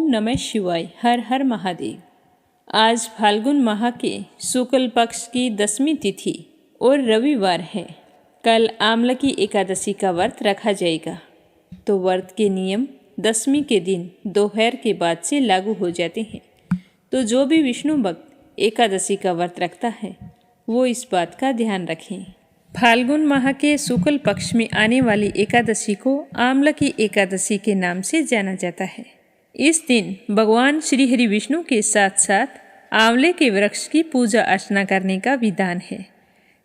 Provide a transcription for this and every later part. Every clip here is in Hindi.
ओम नमः शिवाय। हर हर महादेव। आज फाल्गुन माह के शुक्ल पक्ष की 10वीं तिथि और रविवार है। कल आमलकी एकादशी का व्रत रखा जाएगा। तो व्रत के नियम 10वीं के दिन दोपहर के बाद से लागू हो जाते हैं। तो जो भी विष्णु भक्त एकादशी का व्रत रखता है वो इस बात का ध्यान रखें। फाल्गुन माह के शुक्ल पक्ष में आने वाली एकादशी को आमलकी एकादशी के नाम से जाना जाता है। इस दिन भगवान श्री हरि विष्णु के साथ साथ आंवले के वृक्ष की पूजा अर्चना करने का विधान है।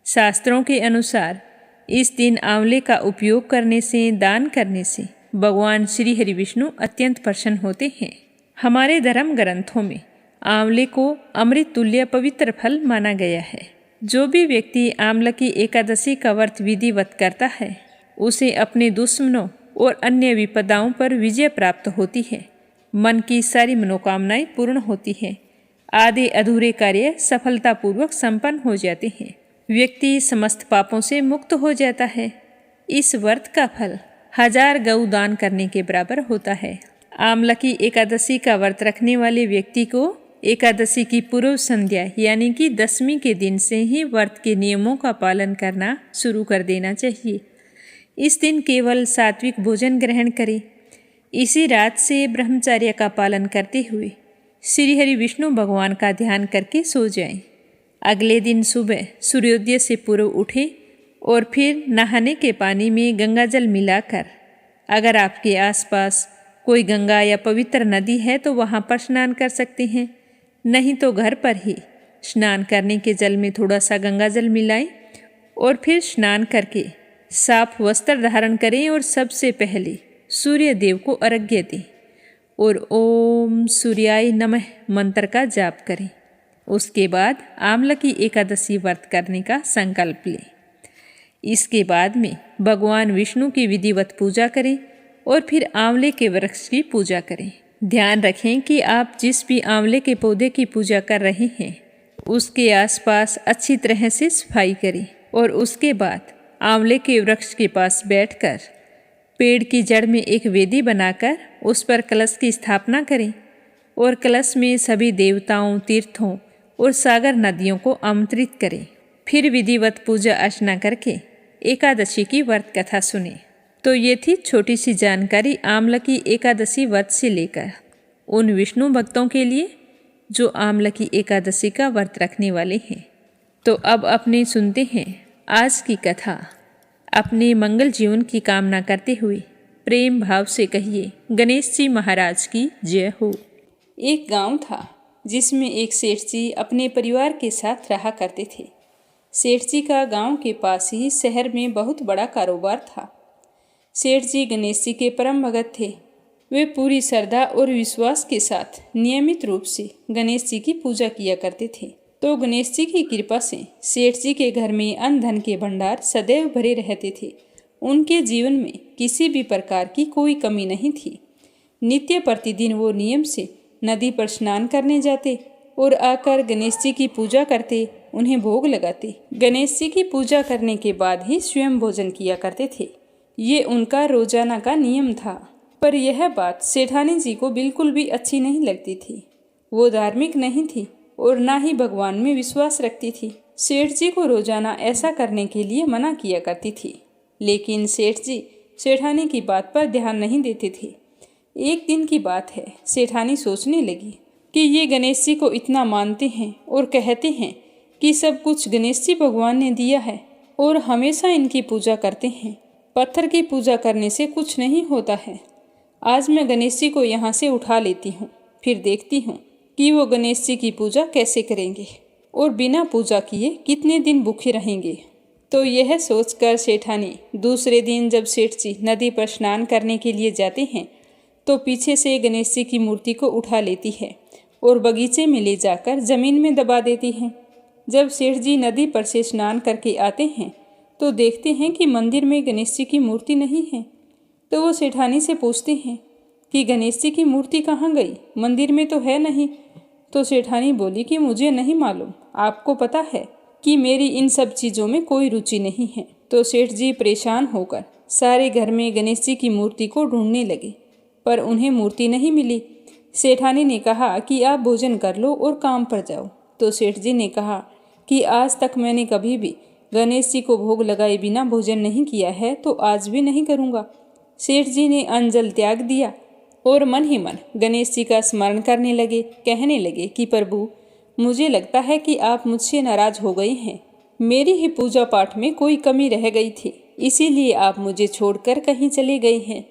शास्त्रों के अनुसार इस दिन आंवले का उपयोग करने से, दान करने से भगवान श्री हरि विष्णु अत्यंत प्रसन्न होते हैं। हमारे धर्म ग्रंथों में आंवले को अमृत तुल्य पवित्र फल माना गया है। जो भी व्यक्ति आमलकी एकादशी का व्रत विधिवत करता है उसे अपने दुश्मनों और अन्य विपदाओं पर विजय प्राप्त होती है। मन की सारी मनोकामनाएं पूर्ण होती हैं। आधे अधूरे कार्य सफलतापूर्वक संपन्न हो जाते हैं। व्यक्ति समस्त पापों से मुक्त हो जाता है। इस व्रत का फल 1000 गौ दान करने के बराबर होता है। आमलकी एकादशी का व्रत रखने वाले व्यक्ति को एकादशी की पूर्व संध्या यानी कि 10वीं के दिन से ही व्रत के नियमों का पालन करना शुरू कर देना चाहिए। इस दिन केवल सात्विक भोजन ग्रहण करें। इसी रात से ब्रह्मचर्य का पालन करते हुए श्री हरि विष्णु भगवान का ध्यान करके सो जाएं। अगले दिन सुबह सूर्योदय से पूर्व उठें और फिर नहाने के पानी में गंगा जल मिलाकर, अगर आपके आसपास कोई गंगा या पवित्र नदी है तो वहाँ पर स्नान कर सकते हैं। नहीं तो घर पर ही स्नान करने के जल में थोड़ा सा गंगा जल मिलाएं और फिर स्नान करके साफ वस्त्र धारण करें और सबसे पहले सूर्य देव को अर्घ्य दें और ओम सूर्याय नमः मंत्र का जाप करें। उसके बाद आमलकी एकादशी व्रत करने का संकल्प लें। इसके बाद में भगवान विष्णु की विधिवत पूजा करें और फिर आंवले के वृक्ष की पूजा करें। ध्यान रखें कि आप जिस भी आंवले के पौधे की पूजा कर रहे हैं उसके आसपास अच्छी तरह से सफाई करें और उसके बाद आंवले के वृक्ष के पास बैठकर पेड़ की जड़ में एक वेदी बनाकर उस पर कलश की स्थापना करें और कलश में सभी देवताओं, तीर्थों और सागर नदियों को आमंत्रित करें। फिर विधिवत पूजा अर्चना करके एकादशी की व्रत कथा सुने। तो ये थी छोटी सी जानकारी आमलकी एकादशी व्रत से लेकर उन विष्णु भक्तों के लिए जो आमलकी एकादशी का व्रत रखने वाले हैं। तो अब अपने सुनते हैं आज की कथा। अपने मंगल जीवन की कामना करते हुए प्रेम भाव से कहिए गणेश जी महाराज की जय हो। एक गांव था जिसमें एक सेठ जी अपने परिवार के साथ रहा करते थे। सेठ जी का गांव के पास ही शहर में बहुत बड़ा कारोबार था। सेठ जी गणेश जी के परम भगत थे। वे पूरी श्रद्धा और विश्वास के साथ नियमित रूप से गणेश जी की पूजा किया करते थे। तो गणेश जी की कृपा से सेठ जी के घर में अन्न धन के भंडार सदैव भरे रहते थे। उनके जीवन में किसी भी प्रकार की कोई कमी नहीं थी। नित्य प्रतिदिन वो नियम से नदी पर स्नान करने जाते और आकर गणेश जी की पूजा करते, उन्हें भोग लगाते। गणेश जी की पूजा करने के बाद ही स्वयं भोजन किया करते थे। ये उनका रोजाना का नियम था। पर यह बात सेठानी जी को बिल्कुल भी अच्छी नहीं लगती थी। वो धार्मिक नहीं थी और ना ही भगवान में विश्वास रखती थी। सेठ जी को रोजाना ऐसा करने के लिए मना किया करती थी, लेकिन सेठ जी सेठानी की बात पर ध्यान नहीं देते थे। एक दिन की बात है, सेठानी सोचने लगी कि ये गणेश जी को इतना मानते हैं और कहते हैं कि सब कुछ गणेश जी भगवान ने दिया है और हमेशा इनकी पूजा करते हैं। पत्थर की पूजा करने से कुछ नहीं होता है। आज मैं गणेश जी को यहाँ से उठा लेती हूँ, फिर देखती हूँ कि वो गणेश जी की पूजा कैसे करेंगे और बिना पूजा किए कितने दिन भूखे रहेंगे। तो यह सोचकर सेठानी दूसरे दिन जब सेठ जी नदी पर स्नान करने के लिए जाते हैं तो पीछे से गणेश जी की मूर्ति को उठा लेती है और बगीचे में ले जाकर जमीन में दबा देती है। जब सेठ जी नदी पर से स्नान करके आते हैं तो देखते हैं कि मंदिर में गणेश जी की मूर्ति नहीं है। तो वो सेठानी से पूछते हैं कि गणेश जी की मूर्ति कहाँ गई, मंदिर में तो है नहीं। तो सेठानी बोली कि मुझे नहीं मालूम, आपको पता है कि मेरी इन सब चीज़ों में कोई रुचि नहीं है। तो सेठ जी परेशान होकर सारे घर में गणेश जी की मूर्ति को ढूंढने लगे, पर उन्हें मूर्ति नहीं मिली। सेठानी ने कहा कि आप भोजन कर लो और काम पर जाओ। तो सेठ जी ने कहा कि आज तक मैंने कभी भी गणेश जी को भोग लगाए बिना भोजन नहीं किया है, तो आज भी नहीं करूँगा। सेठ जी ने अन्न जल त्याग दिया और मन ही मन गणेश जी का स्मरण करने लगे। कहने लगे कि प्रभु, मुझे लगता है कि आप मुझसे नाराज हो गए हैं। मेरी ही पूजा पाठ में कोई कमी रह गई थी, इसीलिए आप मुझे छोड़कर कहीं चले गए हैं।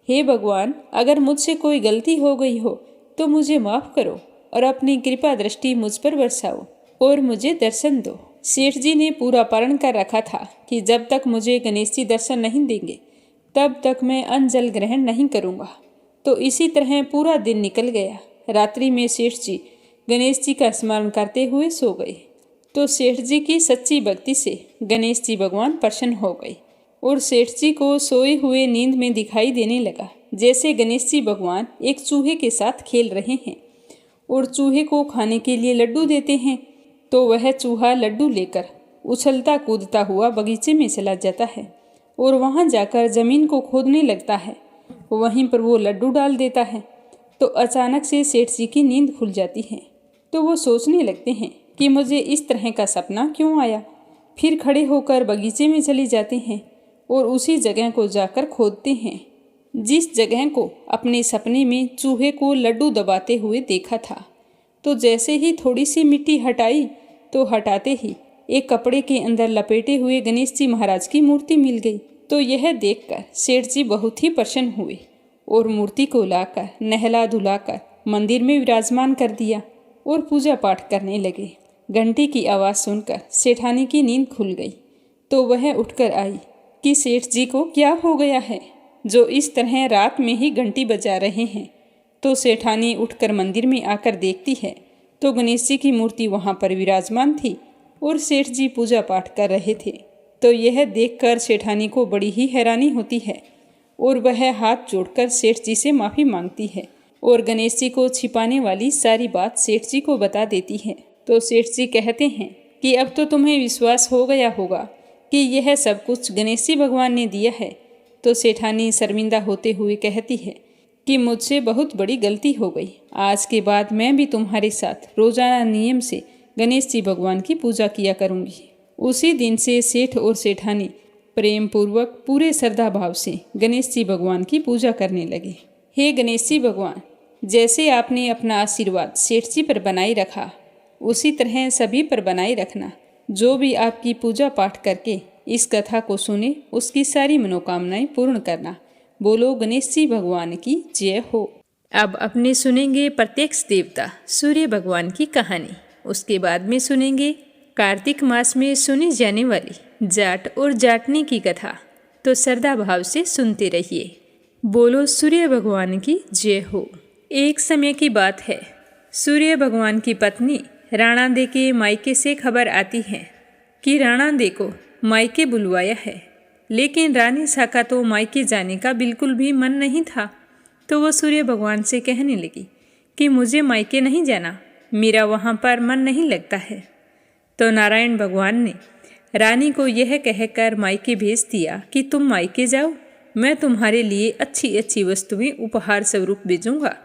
हे भगवान, अगर मुझसे कोई गलती हो गई हो तो मुझे माफ़ करो और अपनी कृपा दृष्टि मुझ पर बरसाओ और मुझे दर्शन दो। सेठ जी ने पूरा प्रण कर रखा था कि जब तक मुझे गणेश जी दर्शन नहीं देंगे तब तक मैं अन्न जल ग्रहण नहीं करूँगा। तो इसी तरह पूरा दिन निकल गया। रात्रि में सेठ जी गणेश जी का स्मरण करते हुए सो गए। तो सेठ जी की सच्ची भक्ति से गणेश जी भगवान प्रसन्न हो गए और सेठ जी को सोए हुए नींद में दिखाई देने लगा जैसे गणेश जी भगवान एक चूहे के साथ खेल रहे हैं और चूहे को खाने के लिए लड्डू देते हैं। तो वह चूहा लड्डू लेकर उछलता कूदता हुआ बगीचे में चला जाता है और वहां जाकर जमीन को खोदने लगता है। वहीं पर वो लड्डू डाल देता है। तो अचानक से सेठ जी की नींद खुल जाती है। तो वो सोचने लगते हैं कि मुझे इस तरह का सपना क्यों आया। फिर खड़े होकर बगीचे में चले जाते हैं और उसी जगह को जाकर खोदते हैं जिस जगह को अपने सपने में चूहे को लड्डू दबाते हुए देखा था। तो जैसे ही थोड़ी सी मिट्टी हटाई तो हटाते ही एक कपड़े के अंदर लपेटे हुए गणेश जी महाराज की मूर्ति मिल गई। तो यह देखकर सेठ जी बहुत ही प्रसन्न हुए और मूर्ति को लाकर नहला धुलाकर मंदिर में विराजमान कर दिया और पूजा पाठ करने लगे। घंटी की आवाज़ सुनकर सेठानी की नींद खुल गई। तो वह उठकर आई कि सेठ जी को क्या हो गया है जो इस तरह रात में ही घंटी बजा रहे हैं। तो सेठानी उठकर मंदिर में आकर देखती है तो गणेश जी की मूर्ति वहाँ पर विराजमान थी और सेठ जी पूजा पाठ कर रहे थे। तो यह देखकर सेठानी को बड़ी ही हैरानी होती है और वह हाथ जोड़कर सेठ जी से माफ़ी मांगती है और गणेश जी को छिपाने वाली सारी बात सेठ जी को बता देती है। तो सेठ जी कहते हैं कि अब तो तुम्हें विश्वास हो गया होगा कि यह सब कुछ गणेश जी भगवान ने दिया है। तो सेठानी शर्मिंदा होते हुए कहती है कि मुझसे बहुत बड़ी गलती हो गई। आज के बाद मैं भी तुम्हारे साथ रोजाना नियम से गणेश जी भगवान की पूजा किया करूँगी। उसी दिन से सेठ और सेठानी प्रेम पूर्वक पूरे श्रद्धा भाव से गणेश जी भगवान की पूजा करने लगे। हे गणेश जी भगवान, जैसे आपने अपना आशीर्वाद सेठ जी पर बनाए रखा उसी तरह सभी पर बनाए रखना। जो भी आपकी पूजा पाठ करके इस कथा को सुने उसकी सारी मनोकामनाएं पूर्ण करना। बोलो गणेश जी भगवान की जय हो। अब अपने सुनेंगे प्रत्यक्ष देवता सूर्य भगवान की कहानी। उसके बाद में सुनेंगे कार्तिक मास में सुनी जाने वाली जाट और जाटनी की कथा। तो श्रद्धा भाव से सुनते रहिए। बोलो सूर्य भगवान की जय हो। एक समय की बात है। सूर्य भगवान की पत्नी राणा दे के मायके से खबर आती है कि राणा दे को मायके बुलवाया है, लेकिन रानी साका तो मायके जाने का बिल्कुल भी मन नहीं था। तो वो सूर्य भगवान से कहने लगी कि मुझे मायके नहीं जाना, मेरा वहाँ पर मन नहीं लगता है। तो नारायण भगवान ने रानी को यह कहकर मायके भेज दिया कि तुम मायके जाओ, मैं तुम्हारे लिए अच्छी अच्छी वस्तुएं उपहार स्वरूप भेजूंगा।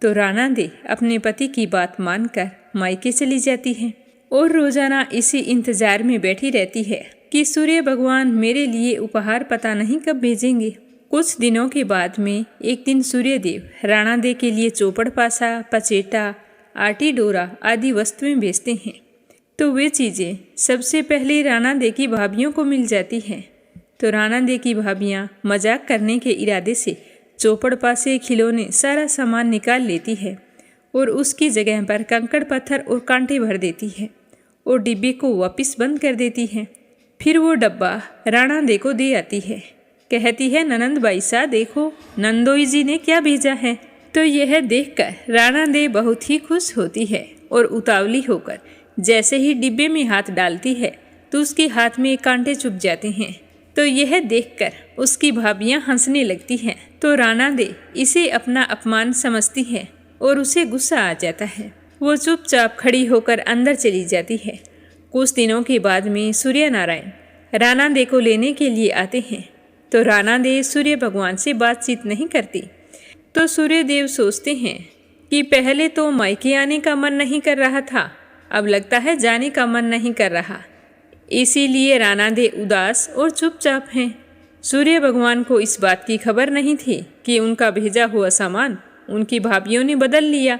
तो राणा दे अपने पति की बात मानकर मायके चली जाती है और रोजाना इसी इंतजार में बैठी रहती है कि सूर्य भगवान मेरे लिए उपहार पता नहीं कब भेजेंगे। कुछ दिनों के बाद में एक दिन सूर्यदेव राणा दे के लिए चौपड़ पासा, पचेटा, आटी डोरा आदि वस्तुएं भेजते हैं। तो वे चीज़ें सबसे पहले राणा दे की भाभियों को मिल जाती हैं। तो राणा दे की भाभियाँ मजाक करने के इरादे से चौपड़ पासे, खिलौने, सारा सामान निकाल लेती है और उसकी जगह पर कंकड़ पत्थर और कांटे भर देती है और डिब्बे को वापस बंद कर देती है। फिर वो डब्बा राणा दे को दे आती है। कहती है, ननंद बाई सा देखो नंदोई जी ने क्या भेजा है। तो यह देखकर राणा दे बहुत ही खुश होती है और उतावली होकर जैसे ही डिब्बे में हाथ डालती है तो उसके हाथ में कांटे चुभ जाते हैं। तो यह देखकर उसकी भाभियां हंसने लगती हैं। तो राणा दे इसे अपना अपमान समझती है और उसे गुस्सा आ जाता है। वो चुपचाप खड़ी होकर अंदर चली जाती है। कुछ दिनों के बाद में सूर्य नारायण राणा दे को लेने के लिए आते हैं। तो राणा दे सूर्य भगवान से बातचीत नहीं करती। तो सूर्य देव सोचते हैं कि पहले तो मायके आने का मन नहीं कर रहा था, अब लगता है जाने का मन नहीं कर रहा। इसीलिए रानादे उदास और चुपचाप हैं। सूर्य भगवान को इस बात की खबर नहीं थी कि उनका भेजा हुआ सामान उनकी भाभियों ने बदल लिया,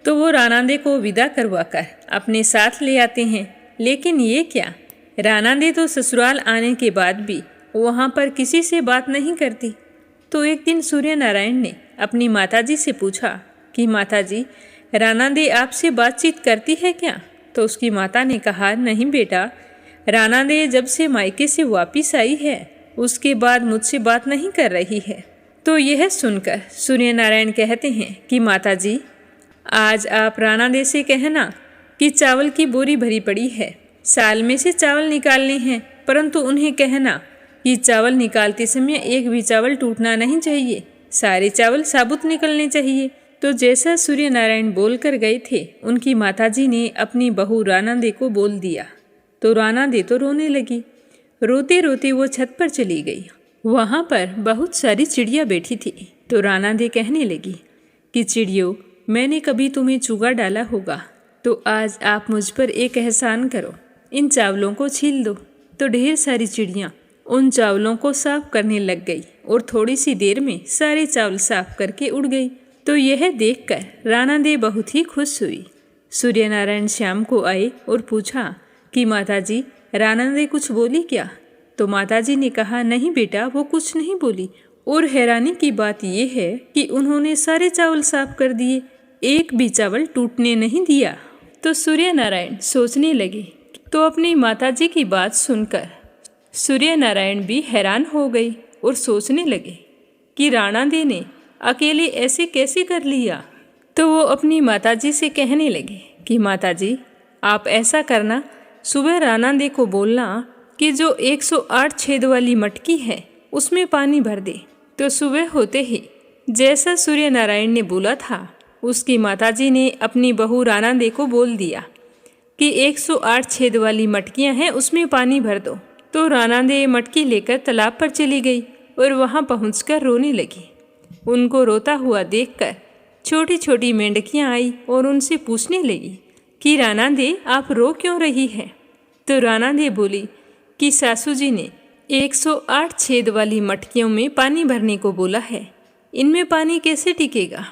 तो वो रानादे को विदा करवाकर अपने साथ ले आते हैं। लेकिन ये क्या, रानादे तो ससुराल आने के बाद भी वहाँ पर किसी से बात नहीं करती। तो एक दिन सूर्य नारायण ने अपनी माताजी से पूछा कि माताजी, रानादे आपसे बातचीत करती है क्या? तो उसकी माता ने कहा, नहीं बेटा, रानादे जब से मायके से वापिस आई है उसके बाद मुझसे बात नहीं कर रही है। तो यह सुनकर सूर्य नारायण कहते हैं कि माताजी, आज आप रानादे से कहना कि चावल की बोरी भरी पड़ी है, साल में से चावल निकालने हैं, परंतु उन्हें कहना कि चावल निकालते समय एक भी चावल टूटना नहीं चाहिए, सारे चावल साबुत निकलने चाहिए। तो जैसा सूर्य नारायण बोल कर गए थे, उनकी माताजी ने अपनी बहू रानादे को बोल दिया। तो रानादे तो रोने लगी। रोते रोते वो छत पर चली गई। वहाँ पर बहुत सारी चिड़िया बैठी थी। तो रानादे कहने लगी कि चिड़ियों, मैंने कभी तुम्हें चूगा डाला होगा, तो आज आप मुझ पर एक एहसान करो, इन चावलों को छील दो। तो ढेर सारी चिड़ियाँ उन चावलों को साफ करने लग गई और थोड़ी सी देर में सारे चावल साफ करके उड़ गई। तो यह देखकर रानादे बहुत ही खुश हुई। सूर्य नारायण शाम को आए और पूछा कि माताजी, रानादे कुछ बोली क्या? तो माताजी ने कहा, नहीं बेटा, वो कुछ नहीं बोली। और हैरानी की बात यह है कि उन्होंने सारे चावल साफ कर दिए, एक भी चावल टूटने नहीं दिया। तो सूर्य नारायण सोचने लगे। तो अपनी माताजी की बात सुनकर सूर्य नारायण भी हैरान हो गई और सोचने लगे कि रानादे ने अकेले ऐसे कैसे कर लिया। तो वो अपनी माताजी से कहने लगे कि माताजी, आप ऐसा करना, सुबह रानादे को बोलना कि जो 108 छेद वाली मटकी है उसमें पानी भर दे। तो सुबह होते ही जैसा सूर्य नारायण ने बोला था, उसकी माताजी ने अपनी बहू रानादे को बोल दिया कि 108 छेद वाली मटकियां हैं, उसमें पानी भर दो। तो रानादे मटकी लेकर तालाब पर चली गई और वहां पहुंचकर रोने लगी। उनको रोता हुआ देखकर छोटी छोटी मेंढकियां आई और उनसे पूछने लगी कि रानादे, आप रो क्यों रही है? तो रानादे बोली कि सासू जी ने 108 छेद वाली मटकियों में पानी भरने को बोला है, इनमें पानी कैसे टिकेगा?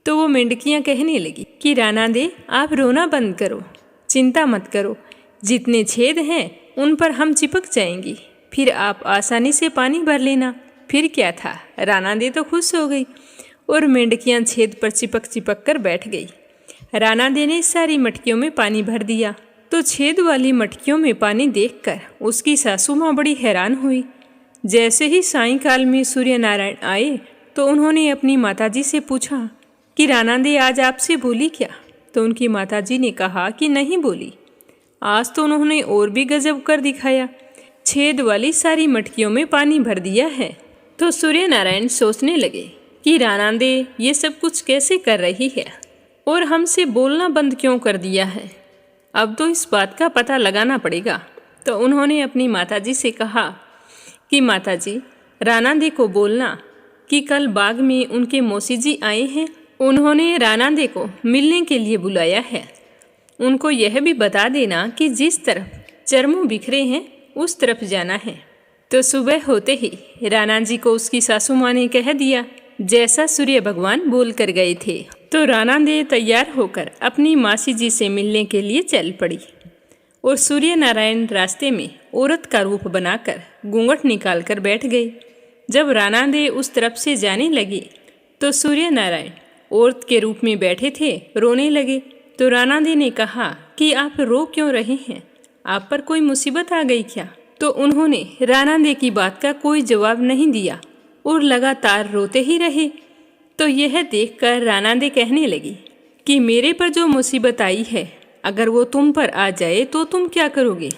तो वो मेंढकियां कहने लगी कि रानादे, आप रोना बंद करो, चिंता मत करो, जितने छेद हैं उन पर हम चिपक जाएंगी, फिर आप आसानी से पानी भर लेना। फिर क्या था, रानादे तो खुश हो गई और मेंढकियां छेद पर चिपक चिपक कर बैठ गई। रानादे ने सारी मटकियों में पानी भर दिया। तो छेद वाली मटकियों में पानी देखकर उसकी सासू माँ बड़ी हैरान हुई। जैसे ही सायंकाल में सूर्य नारायण आए तो उन्होंने अपनी माताजी से पूछा कि रानादे आज आपसे बोली क्या? तो उनकी माताजी ने कहा कि नहीं बोली। आज तो उन्होंने और भी गजब कर दिखाया, छेद वाली सारी मटकियों में पानी भर दिया है। तो सूर्य नारायण सोचने लगे कि रानादे ये सब कुछ कैसे कर रही है और हमसे बोलना बंद क्यों कर दिया है। अब तो इस बात का पता लगाना पड़ेगा। तो उन्होंने अपनी माताजी से कहा कि माताजी, रानादे को बोलना कि कल बाग में उनके मौसी जी आए हैं, उन्होंने रानादे को मिलने के लिए बुलाया है। उनको यह भी बता देना कि जिस तरफ चरमू बिखरे हैं उस तरफ जाना है। तो सुबह होते ही राना जी को उसकी सासू माँ ने कह दिया जैसा सूर्य भगवान बोल कर गए थे। तो रानादे तैयार होकर अपनी मासी जी से मिलने के लिए चल पड़ी और सूर्य नारायण रास्ते में औरत का रूप बनाकर घूंघट निकाल कर बैठ गए। जब रानादे उस तरफ से जाने लगे तो सूर्य नारायण औरत के रूप में बैठे थे, रोने लगे। तो रानादे ने कहा कि आप रो क्यों रहे हैं, आप पर कोई मुसीबत आ गई क्या? तो उन्होंने रानादे की बात का कोई जवाब नहीं दिया और लगातार रोते ही रहे। तो यह देखकर रानादे कहने लगी कि मेरे पर जो मुसीबत आई है, अगर वो तुम पर आ जाए तो तुम क्या करोगे?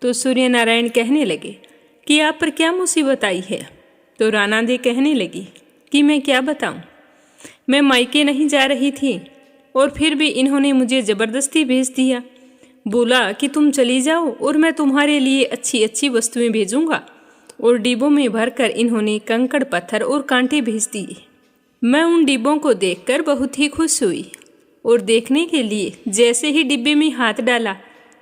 तो सूर्य नारायण कहने लगे कि आप पर क्या मुसीबत आई है? तो रानादे कहने लगी कि मैं क्या बताऊं, मैं मायके नहीं जा रही थी और फिर भी इन्होंने मुझे ज़बरदस्ती भेज दिया, बोला कि तुम चली जाओ और मैं तुम्हारे लिए अच्छी अच्छी वस्तुएं भेजूंगा। और डिब्बों में भरकर इन्होंने कंकड़ पत्थर और कांटे भेज दिए। मैं उन डिब्बों को देखकर बहुत ही खुश हुई और देखने के लिए जैसे ही डिब्बे में हाथ डाला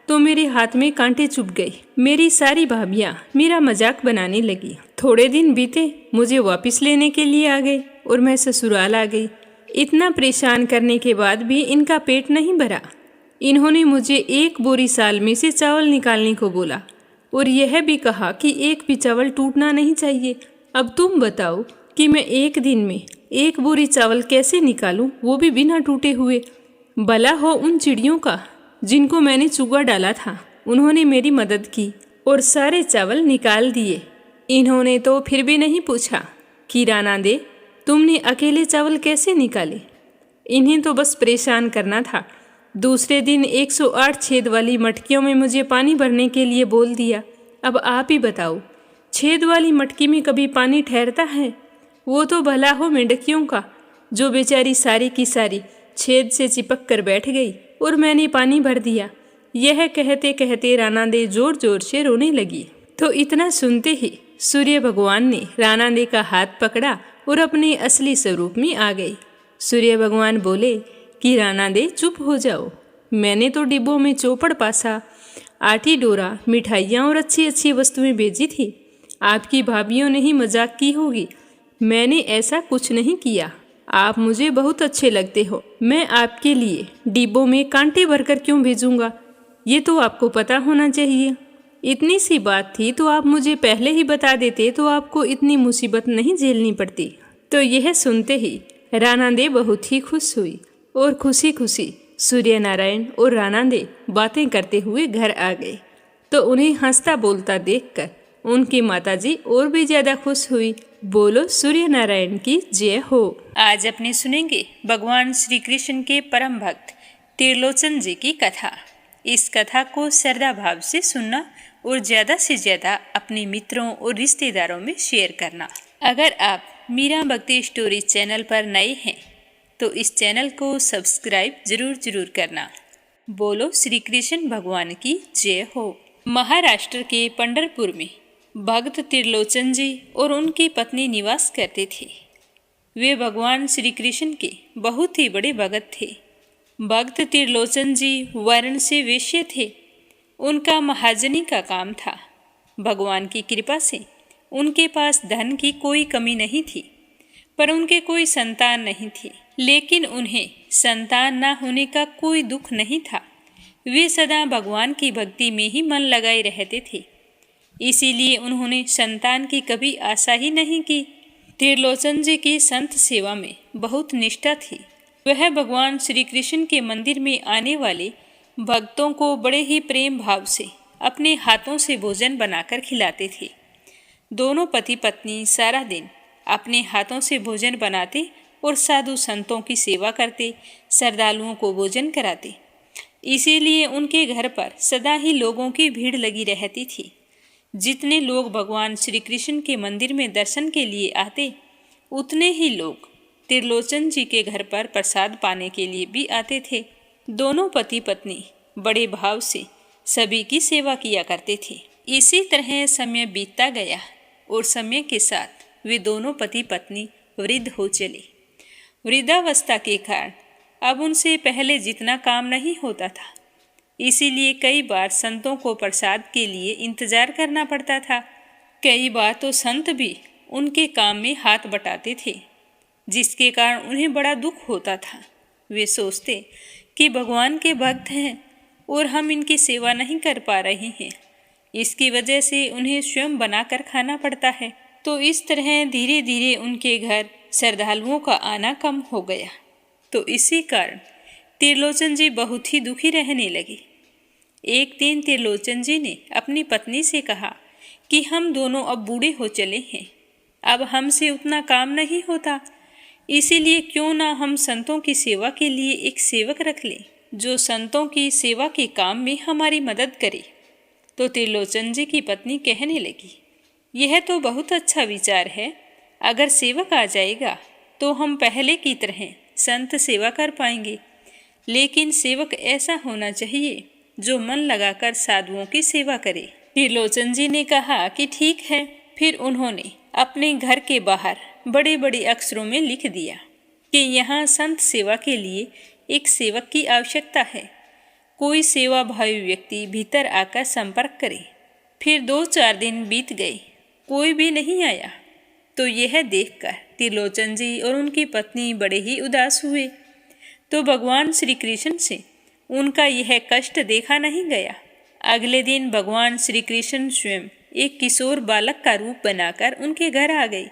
तो मेरे हाथ में कांटे चुभ गए। मेरी सारी भाभियाँ मेरा मजाक बनाने लगी। थोड़े दिन बीते, मुझे वापस लेने के लिए आ गए और मैं ससुराल आ गई। इतना परेशान करने के बाद भी इनका पेट नहीं भरा। इन्होंने मुझे 1 बोरी साल में से चावल निकालने को बोला और यह भी कहा कि एक भी चावल टूटना नहीं चाहिए। अब तुम बताओ कि मैं एक दिन में 1 बोरी चावल कैसे निकालूं, वो भी बिना टूटे हुए। भला हो उन चिड़ियों का जिनको मैंने चूगा डाला था। उन्होंने मेरी मदद की और सारे चावल निकाल दिए। इन्होंने तो फिर भी नहीं पूछा कि राना दे, तुमने अकेले चावल कैसे निकाले। इन्हें तो बस परेशान करना था। दूसरे दिन 108 छेद वाली मटकियों में मुझे पानी भरने के लिए बोल दिया। अब आप ही बताओ, छेद वाली मटकी में कभी पानी ठहरता है? वो तो भला हो मेंढकियों का, जो बेचारी सारी की सारी छेद से चिपक कर बैठ गई और मैंने पानी भर दिया। यह कहते कहते राना दे जोर जोर से रोने लगी। तो इतना सुनते ही सूर्य भगवान ने राना दे का हाथ पकड़ा और अपने असली स्वरूप में आ गई। सूर्य भगवान बोले कि राना दे चुप हो जाओ। मैंने तो डिब्बों में चौपड़ पासा, आटी डोरा, मिठाइयाँ और अच्छी अच्छी वस्तुएं भेजी थी। आपकी भाभीियों ने ही मजाक की होगी। मैंने ऐसा कुछ नहीं किया। आप मुझे बहुत अच्छे लगते हो। मैं आपके लिए डिब्बों में कांटे भरकर क्यों भेजूंगा? ये तो आपको पता होना चाहिए। इतनी सी बात थी तो आप मुझे पहले ही बता देते तो आपको इतनी मुसीबत नहीं झेलनी पड़ती। तो यह सुनते ही राना दे बहुत ही खुश हुई और खुशी खुशी सूर्य नारायण और राना दे बातें करते हुए घर आ गए। तो उन्हें हंसता बोलता देखकर उनकी माताजी और भी ज्यादा खुश हुई। बोलो सूर्य नारायण की जय हो। आज अपने सुनेंगे भगवान श्री कृष्ण के परम भक्त त्रिलोचन जी की कथा। इस कथा को श्रद्धा भाव से सुनना और ज़्यादा से ज़्यादा अपने मित्रों और रिश्तेदारों में शेयर करना। अगर आप मीरा भक्ति स्टोरी चैनल पर नए हैं तो इस चैनल को सब्सक्राइब जरूर करना। बोलो श्री कृष्ण भगवान की जय हो। महाराष्ट्र के पंढरपुर में भक्त त्रिलोचन जी और उनकी पत्नी निवास करते थे। वे भगवान श्री कृष्ण के बहुत ही बड़े भक्त थे। भक्त त्रिलोचन जी वर्ण से वेश्य थे। उनका महाजनी का काम था। भगवान की कृपा से उनके पास धन की कोई कमी नहीं थी, पर उनके कोई संतान नहीं थी। लेकिन उन्हें संतान न होने का कोई दुख नहीं था। वे सदा भगवान की भक्ति में ही मन लगाए रहते थे। इसीलिए उन्होंने संतान की कभी आशा ही नहीं की। त्रिलोचन जी की संत सेवा में बहुत निष्ठा थी। वह भगवान श्री कृष्ण के मंदिर में आने वाले भक्तों को बड़े ही प्रेम भाव से अपने हाथों से भोजन बनाकर खिलाते थे। दोनों पति पत्नी सारा दिन अपने हाथों से भोजन बनाते और साधु संतों की सेवा करते, श्रद्धालुओं को भोजन कराते। इसीलिए उनके घर पर सदा ही लोगों की भीड़ लगी रहती थी। जितने लोग भगवान श्री कृष्ण के मंदिर में दर्शन के लिए आते, उतने ही लोग त्रिलोचन जी के घर पर प्रसाद पाने के लिए भी आते थे। दोनों पति पत्नी बड़े भाव से सभी की सेवा किया करते थे। इसी तरह समय बीतता गया और समय के साथ वे दोनों पति पत्नी वृद्ध हो चले। वृद्धावस्था के कारण अब उनसे पहले जितना काम नहीं होता था। इसीलिए कई बार संतों को प्रसाद के लिए इंतजार करना पड़ता था। कई बार तो संत भी उनके काम में हाथ बटाते थे, जिसके कारण उन्हें बड़ा दुख होता था। वे सोचते कि भगवान के भक्त हैं और हम इनकी सेवा नहीं कर पा रहे हैं। इसकी वजह से उन्हें स्वयं बनाकर खाना पड़ता है। तो इस तरह धीरे धीरे उनके घर श्रद्धालुओं का आना कम हो गया। तो इसी कारण त्रिलोचन जी बहुत ही दुखी रहने लगे। एक दिन त्रिलोचन जी ने अपनी पत्नी से कहा कि हम दोनों अब बूढ़े हो चले हैं, अब हमसे उतना काम नहीं होता। इसीलिए क्यों ना हम संतों की सेवा के लिए एक सेवक रख लें, जो संतों की सेवा के काम में हमारी मदद करे। तो त्रिलोचन जी की पत्नी कहने लगी, यह तो बहुत अच्छा विचार है। अगर सेवक आ जाएगा तो हम पहले की तरह संत सेवा कर पाएंगे। लेकिन सेवक ऐसा होना चाहिए जो मन लगाकर साधुओं की सेवा करे। त्रिलोचन जी ने कहा कि ठीक है। फिर उन्होंने अपने घर के बाहर बड़े बड़े अक्षरों में लिख दिया कि यहाँ संत सेवा के लिए एक सेवक की आवश्यकता है। कोई सेवाभावी व्यक्ति भीतर आकर संपर्क करे। फिर 2-4 दिन बीत गए, कोई भी नहीं आया। तो यह देखकर त्रिलोचन जी और उनकी पत्नी बड़े ही उदास हुए। तो भगवान श्री कृष्ण से उनका यह कष्ट देखा नहीं गया। अगले दिन भगवान श्री कृष्ण स्वयं एक किशोर बालक का रूप बनाकर उनके घर आ गए।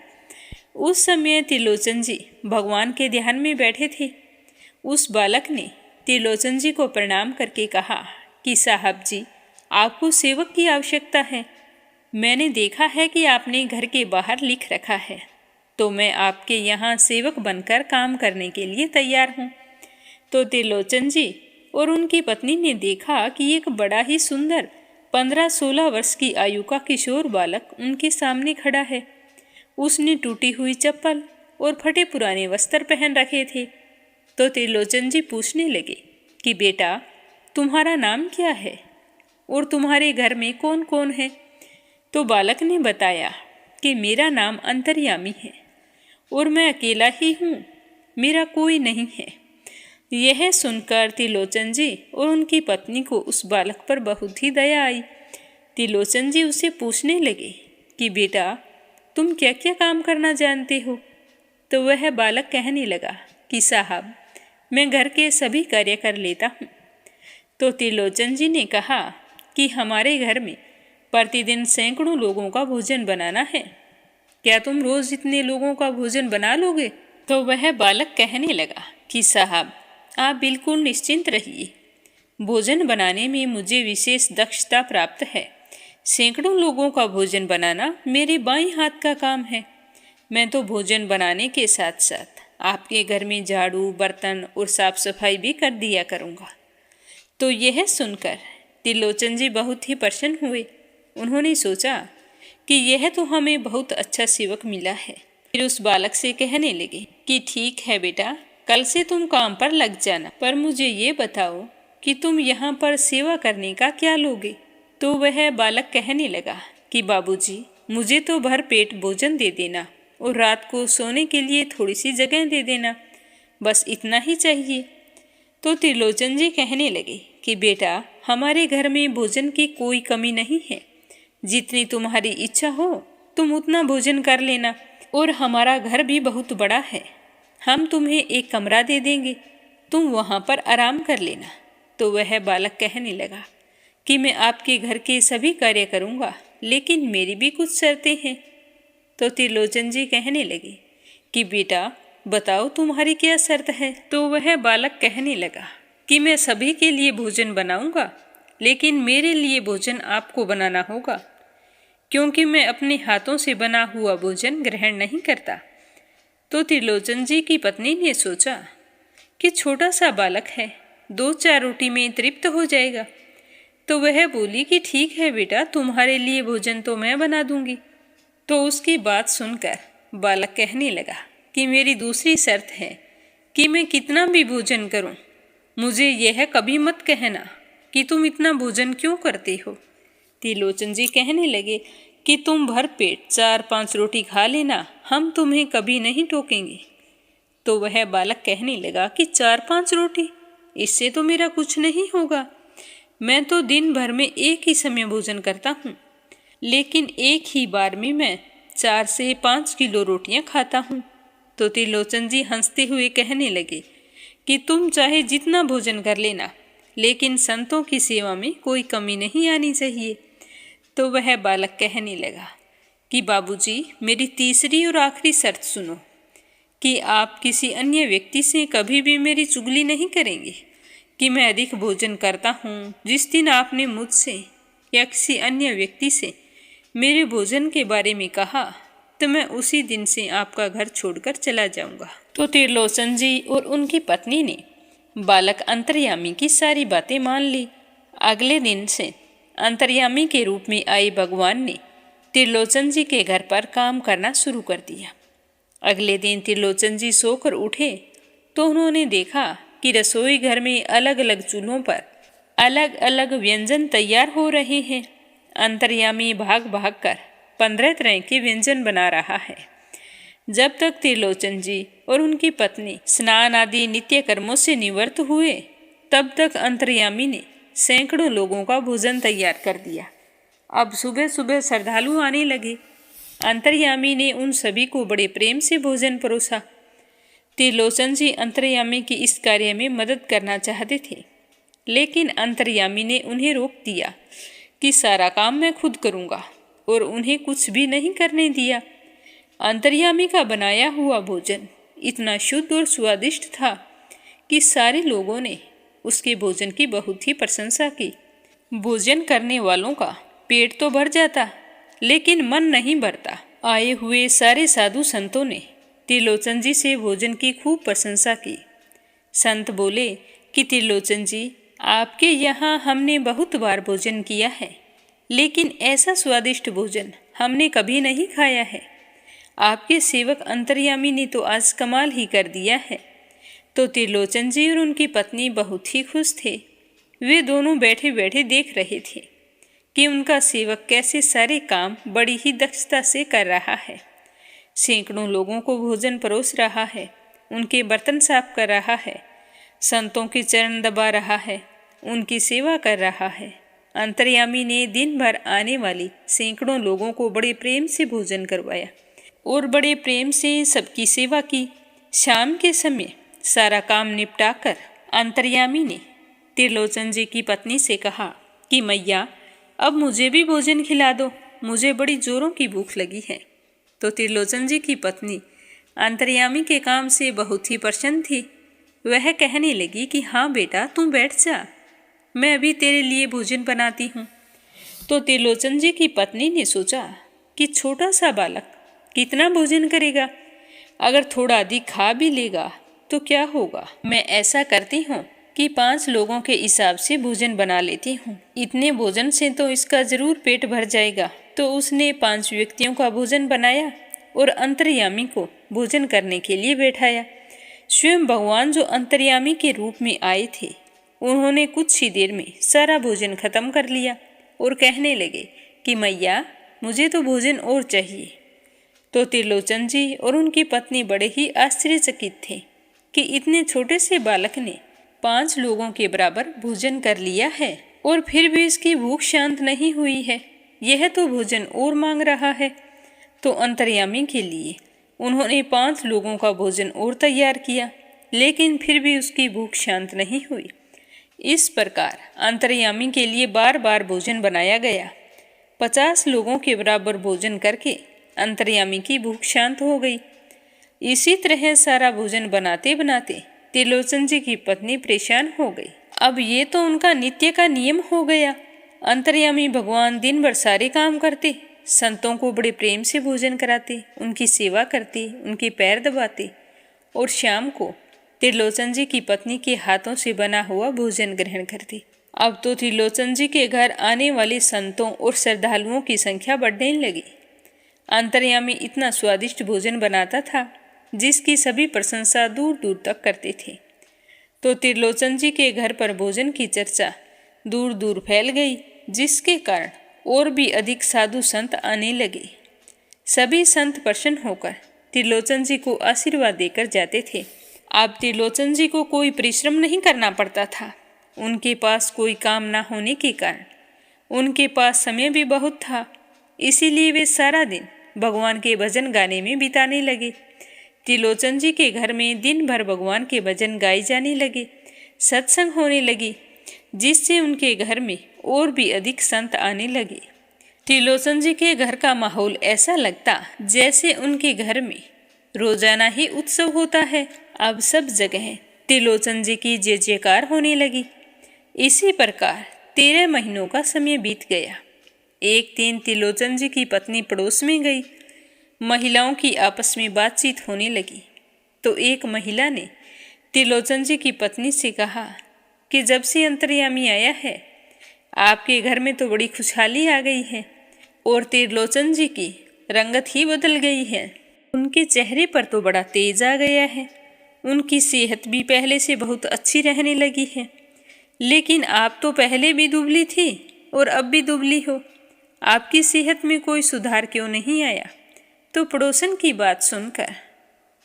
उस समय त्रिलोचन जी भगवान के ध्यान में बैठे थे। उस बालक ने त्रिलोचन जी को प्रणाम करके कहा कि साहब जी, आपको सेवक की आवश्यकता है। मैंने देखा है कि आपने घर के बाहर लिख रखा है, तो मैं आपके यहाँ सेवक बनकर काम करने के लिए तैयार हूँ। तो त्रिलोचन जी और उनकी पत्नी ने देखा कि एक बड़ा ही सुंदर 15-16 वर्ष की आयु का किशोर बालक उनके सामने खड़ा है। उसने टूटी हुई चप्पल और फटे पुराने वस्त्र पहन रखे थे। तो त्रिलोचन जी पूछने लगे कि बेटा, तुम्हारा नाम क्या है और तुम्हारे घर में कौन कौन है? तो बालक ने बताया कि मेरा नाम अंतर्यामी है और मैं अकेला ही हूँ, मेरा कोई नहीं है। यह सुनकर त्रिलोचन जी और उनकी पत्नी को उस बालक पर बहुत ही दया आई। त्रिलोचन जी उसे पूछने लगे कि बेटा, तुम क्या क्या काम करना जानते हो? तो वह बालक कहने लगा कि साहब, मैं घर के सभी कार्य कर लेता हूँ। तो त्रिलोचन जी ने कहा कि हमारे घर में प्रतिदिन सैकड़ों लोगों का भोजन बनाना है, क्या तुम रोज इतने लोगों का भोजन बना लोगे? तो वह बालक कहने लगा कि साहब, आप बिल्कुल निश्चिंत रहिए, भोजन बनाने में मुझे विशेष दक्षता प्राप्त है। सैकड़ों लोगों का भोजन बनाना मेरे बाएं हाथ का काम है। मैं तो भोजन बनाने के साथ साथ आपके घर में झाड़ू, बर्तन और साफ सफाई भी कर दिया करूँगा। तो यह सुनकर त्रिलोचन जी बहुत ही प्रसन्न हुए। उन्होंने सोचा कि यह तो हमें बहुत अच्छा सेवक मिला है। फिर उस बालक से कहने लगे कि ठीक है बेटा, कल से तुम काम पर लग जाना, पर मुझे ये बताओ कि तुम यहाँ पर सेवा करने का क्या लोगे? तो वह बालक कहने लगा कि बाबूजी, मुझे तो भर पेट भोजन दे देना और रात को सोने के लिए थोड़ी सी जगह दे देना, बस इतना ही चाहिए। तो त्रिलोचन जी कहने लगे कि बेटा, हमारे घर में भोजन की कोई कमी नहीं है, जितनी तुम्हारी इच्छा हो तुम उतना भोजन कर लेना, और हमारा घर भी बहुत बड़ा है, हम तुम्हें एक कमरा दे देंगे, तुम वहाँ पर आराम कर लेना। तो वह बालक कहने लगा कि मैं आपके घर के सभी कार्य करूँगा, लेकिन मेरी भी कुछ शर्तें हैं। तो त्रिलोचन जी कहने लगे कि बेटा बताओ, तुम्हारी क्या शर्त है? तो वह बालक कहने लगा कि मैं सभी के लिए भोजन बनाऊंगा, लेकिन मेरे लिए भोजन आपको बनाना होगा, क्योंकि मैं अपने हाथों से बना हुआ भोजन ग्रहण नहीं करता। तो त्रिलोचन जी की पत्नी ने सोचा कि छोटा सा बालक है, 2-4 रोटी में तृप्त हो जाएगा। तो वह बोली कि ठीक है बेटा, तुम्हारे लिए भोजन तो मैं बना दूंगी। तो उसकी बात सुनकर बालक कहने लगा कि मेरी दूसरी शर्त है कि मैं कितना भी भोजन करूं, मुझे यह कभी मत कहना कि तुम इतना भोजन क्यों करते हो। त्रिलोचन जी कहने लगे कि तुम भर पेट 4-5 रोटी खा लेना, हम तुम्हें कभी नहीं टोकेंगे। तो वह बालक कहने लगा कि 4-5 रोटी, इससे तो मेरा कुछ नहीं होगा, मैं तो दिन भर में एक ही समय भोजन करता हूँ, लेकिन एक ही बार में मैं 4 से 5 किलो रोटियाँ खाता हूँ। तो त्रिलोचन जी हंसते हुए कहने लगे कि तुम चाहे जितना भोजन कर लेना, लेकिन संतों की सेवा में कोई कमी नहीं आनी चाहिए। तो वह बालक कहने लगा कि बाबूजी, मेरी तीसरी और आखिरी शर्त सुनो कि आप किसी अन्य व्यक्ति से कभी भी मेरी चुगली नहीं करेंगे कि मैं अधिक भोजन करता हूँ। जिस दिन आपने मुझसे या किसी अन्य व्यक्ति से मेरे भोजन के बारे में कहा, तो मैं उसी दिन से आपका घर छोड़कर चला जाऊंगा। तो त्रिलोचन जी और उनकी पत्नी ने बालक अंतर्यामी की सारी बातें मान ली। अगले दिन से अंतर्यामी के रूप में आए भगवान ने त्रिलोचन जी के घर पर काम करना शुरू कर दिया। अगले दिन त्रिलोचन जी सोकर उठे तो उन्होंने देखा कि रसोई घर में अलग अलग चूल्हों पर अलग अलग व्यंजन तैयार हो रहे हैं। अंतर्यामी भाग भाग कर 15 तरह के व्यंजन बना रहा है। जब तक त्रिलोचन जी और उनकी पत्नी स्नान आदि नित्य कर्मों से निवृत्त हुए, तब तक अंतर्यामी ने सैकड़ों लोगों का भोजन तैयार कर दिया। अब सुबह सुबह श्रद्धालु आने लगे। अंतर्यामी ने उन सभी को बड़े प्रेम से भोजन परोसा। त्रिलोचन जी अंतर्यामी की इस कार्य में मदद करना चाहते थे, लेकिन अंतर्यामी ने उन्हें रोक दिया कि सारा काम मैं खुद करूँगा, और उन्हें कुछ भी नहीं करने दिया। अंतर्यामी का बनाया हुआ भोजन इतना शुद्ध और स्वादिष्ट था कि सारे लोगों ने उसके भोजन की बहुत ही प्रशंसा की। भोजन करने वालों का पेट तो भर जाता, लेकिन मन नहीं भरता। आए हुए सारे साधु संतों ने त्रिलोचन जी से भोजन की खूब प्रशंसा की। संत बोले कि त्रिलोचन जी, आपके यहाँ हमने बहुत बार भोजन किया है, लेकिन ऐसा स्वादिष्ट भोजन हमने कभी नहीं खाया है। आपके सेवक अंतर्यामी ने तो आज कमाल ही कर दिया है। तो त्रिलोचन जी और उनकी पत्नी बहुत ही खुश थे। वे दोनों बैठे बैठे देख रहे थे कि उनका सेवक कैसे सारे काम बड़ी ही दक्षता से कर रहा है। सैकड़ों लोगों को भोजन परोस रहा है, उनके बर्तन साफ कर रहा है, संतों के चरण दबा रहा है, उनकी सेवा कर रहा है। अंतर्यामी ने दिन भर आने वाली सैकड़ों लोगों को बड़े प्रेम से भोजन करवाया और बड़े प्रेम से सबकी सेवा की। शाम के समय सारा काम निपटाकर अंतर्यामी ने त्रिलोचन जी की पत्नी से कहा कि मैया, अब मुझे भी भोजन खिला दो, मुझे बड़ी जोरों की भूख लगी है। तो त्रिलोचन जी की पत्नी अंतर्यामी के काम से बहुत ही प्रसन्न थी। वह कहने लगी कि हाँ बेटा, तुम बैठ जा, मैं अभी तेरे लिए भोजन बनाती हूँ। तो त्रिलोचन जी की पत्नी ने सोचा कि छोटा सा बालक कितना भोजन करेगा, अगर थोड़ा अधिक खा भी लेगा तो क्या होगा। मैं ऐसा करती हूँ कि 5 लोगों के हिसाब से भोजन बना लेती हूँ, इतने भोजन से तो इसका जरूर पेट भर जाएगा। तो उसने 5 व्यक्तियों का भोजन बनाया और अंतर्यामी को भोजन करने के लिए बैठाया। स्वयं भगवान जो अंतर्यामी के रूप में आए थे, उन्होंने कुछ ही देर में सारा भोजन खत्म कर लिया और कहने लगे कि मैया, मुझे तो भोजन और चाहिए। तो त्रिलोचन जी और उनकी पत्नी बड़े ही आश्चर्यचकित थे कि इतने छोटे से बालक ने 5 लोगों के बराबर भोजन कर लिया है और फिर भी इसकी भूख शांत नहीं हुई है, यह तो भोजन और मांग रहा है। तो अंतर्यामी के लिए उन्होंने 5 लोगों का भोजन और तैयार किया, लेकिन फिर भी उसकी भूख शांत नहीं हुई। इस प्रकार अंतर्यामी के लिए बार बार भोजन बनाया गया। 50 लोगों के बराबर भोजन करके अंतर्यामी की भूख शांत हो गई। इसी तरह सारा भोजन बनाते बनाते त्रिलोचन जी की पत्नी परेशान हो गई। अब ये तो उनका नित्य का नियम हो गया। अंतर्यामी भगवान दिन भर सारे काम करते, संतों को बड़े प्रेम से भोजन कराते, उनकी सेवा करते, उनके पैर दबाते और शाम को त्रिलोचन जी की पत्नी के हाथों से बना हुआ भोजन ग्रहण करते। अब तो त्रिलोचन जी के घर आने वाले संतों और श्रद्धालुओं की संख्या बढ़ने लगी। अंतर्यामी इतना स्वादिष्ट भोजन बनाता था जिसकी सभी प्रशंसा दूर दूर तक करते थे। तो त्रिलोचन जी के घर पर भोजन की चर्चा दूर दूर फैल गई, जिसके कारण और भी अधिक साधु संत आने लगे। सभी संत प्रसन्न होकर त्रिलोचन जी को आशीर्वाद देकर जाते थे। अब त्रिलोचन जी को कोई परिश्रम नहीं करना पड़ता था। उनके पास कोई काम न होने के कारण उनके पास समय भी बहुत था, इसीलिए वे सारा दिन भगवान के भजन गाने में बिताने लगे। त्रिलोचन जी के घर में दिन भर भगवान के भजन गाए जाने लगे, सत्संग होने लगी, जिससे उनके घर में और भी अधिक संत आने लगे। त्रिलोचन जी के घर का माहौल ऐसा लगता जैसे उनके घर में रोजाना ही उत्सव होता है। अब सब जगह त्रिलोचन जी की जय जयकार होने लगी। इसी प्रकार 13 महीनों का समय बीत गया। एक दिन त्रिलोचन जी की पत्नी पड़ोस में गई। महिलाओं की आपस में बातचीत होने लगी। तो एक महिला ने त्रिलोचन जी की पत्नी से कहा कि जब से अंतर्यामी आया है, आपके घर में तो बड़ी खुशहाली आ गई है और त्रिलोचन जी की रंगत ही बदल गई है। उनके चेहरे पर तो बड़ा तेज आ गया है, उनकी सेहत भी पहले से बहुत अच्छी रहने लगी है। लेकिन आप तो पहले भी दुबली थी और अब भी दुबली हो, आपकी सेहत में कोई सुधार क्यों नहीं आया? तो पड़ोसन की बात सुनकर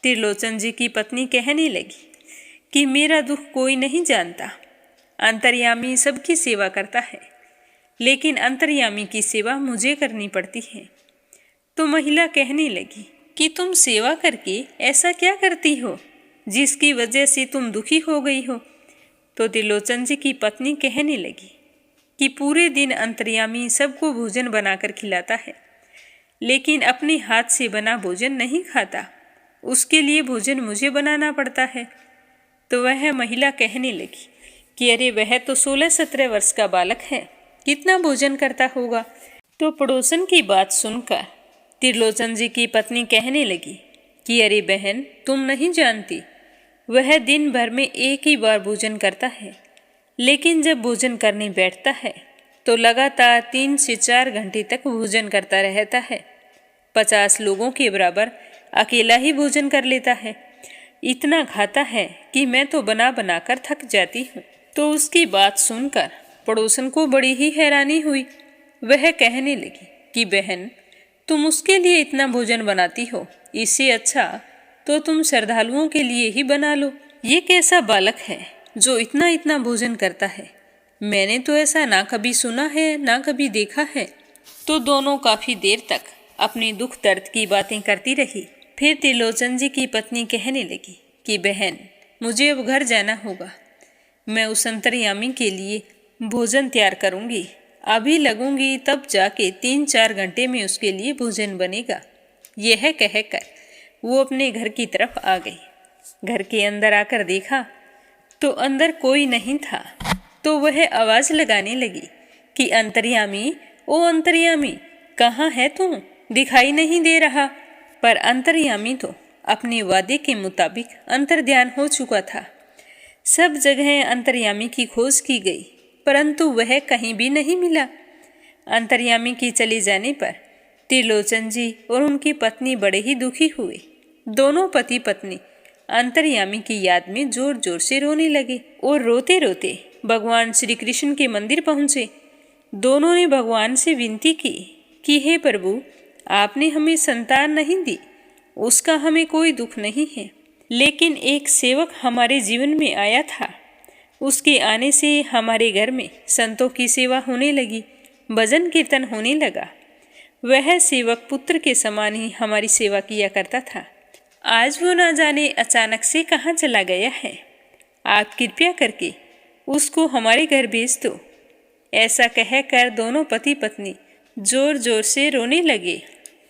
त्रिलोचन जी की पत्नी कहने लगी कि मेरा दुख कोई नहीं जानता। अंतर्यामी सबकी सेवा करता है, लेकिन अंतर्यामी की सेवा मुझे करनी पड़ती है। तो महिला कहने लगी कि तुम सेवा करके ऐसा क्या करती हो जिसकी वजह से तुम दुखी हो गई हो। तो त्रिलोचन जी की पत्नी कहने लगी कि पूरे दिन अंतर्यामी सबको भोजन बनाकर खिलाता है, लेकिन अपने हाथ से बना भोजन नहीं खाता। उसके लिए भोजन मुझे बनाना पड़ता है। तो वह महिला कहने लगी कि अरे वह तो 16-17 वर्ष का बालक है, कितना भोजन करता होगा। तो पड़ोसन की बात सुनकर त्रिलोचन जी की पत्नी कहने लगी कि अरे बहन, तुम नहीं जानती, वह दिन भर में एक ही बार भोजन करता है, लेकिन जब भोजन करने बैठता है तो लगातार 3 से 4 घंटे तक भोजन करता रहता है। 50 लोगों के बराबर अकेला ही भोजन कर लेता है। इतना खाता है कि मैं तो बना बना कर थक जाती हूँ। तो उसकी बात सुनकर पड़ोसन को बड़ी ही हैरानी हुई। वह कहने लगी कि बहन, तुम उसके लिए इतना भोजन बनाती हो, इससे अच्छा तो तुम श्रद्धालुओं के लिए ही बना लो। ये कैसा बालक है जो इतना इतना भोजन करता है? मैंने तो ऐसा ना कभी सुना है ना कभी देखा है। तो दोनों काफी देर तक अपने दुख दर्द की बातें करती रही। फिर त्रिलोचन जी की पत्नी कहने लगी कि बहन, मुझे अब घर जाना होगा। मैं उस अंतर्यामी के लिए भोजन तैयार करूंगी। अभी लगूंगी तब जाके 3-4 घंटे में उसके लिए भोजन बनेगा। यह कहकर वो अपने घर की तरफ आ गई। घर के अंदर आकर देखा तो अंदर कोई नहीं था। तो वह आवाज लगाने लगी कि अंतर्यामी, ओ अंतर्यामी, कहाँ है तू? दिखाई नहीं दे रहा। पर अंतर्यामी तो अपने वादे के मुताबिक अंतर्ध्यान हो चुका था। सब जगह अंतर्यामी की खोज की गई, परंतु वह कहीं भी नहीं मिला। अंतर्यामी के चले जाने पर त्रिलोचन जी और उनकी पत्नी बड़े ही दुखी हुए। दोनों पति पत्नी अंतर्यामी की याद में जोर जोर से रोने लगे और रोते रोते भगवान श्री कृष्ण के मंदिर पहुंचे। दोनों ने भगवान से विनती की कि हे प्रभु, आपने हमें संतान नहीं दी, उसका हमें कोई दुख नहीं है, लेकिन एक सेवक हमारे जीवन में आया था। उसके आने से हमारे घर में संतों की सेवा होने लगी, भजन कीर्तन होने लगा। वह सेवक पुत्र के समान ही हमारी सेवा किया करता था। आज वो ना जाने अचानक से कहाँ चला गया है। आप कृपया करके उसको हमारे घर भेज दो। ऐसा कहकर दोनों पति पत्नी जोर जोर से रोने लगे।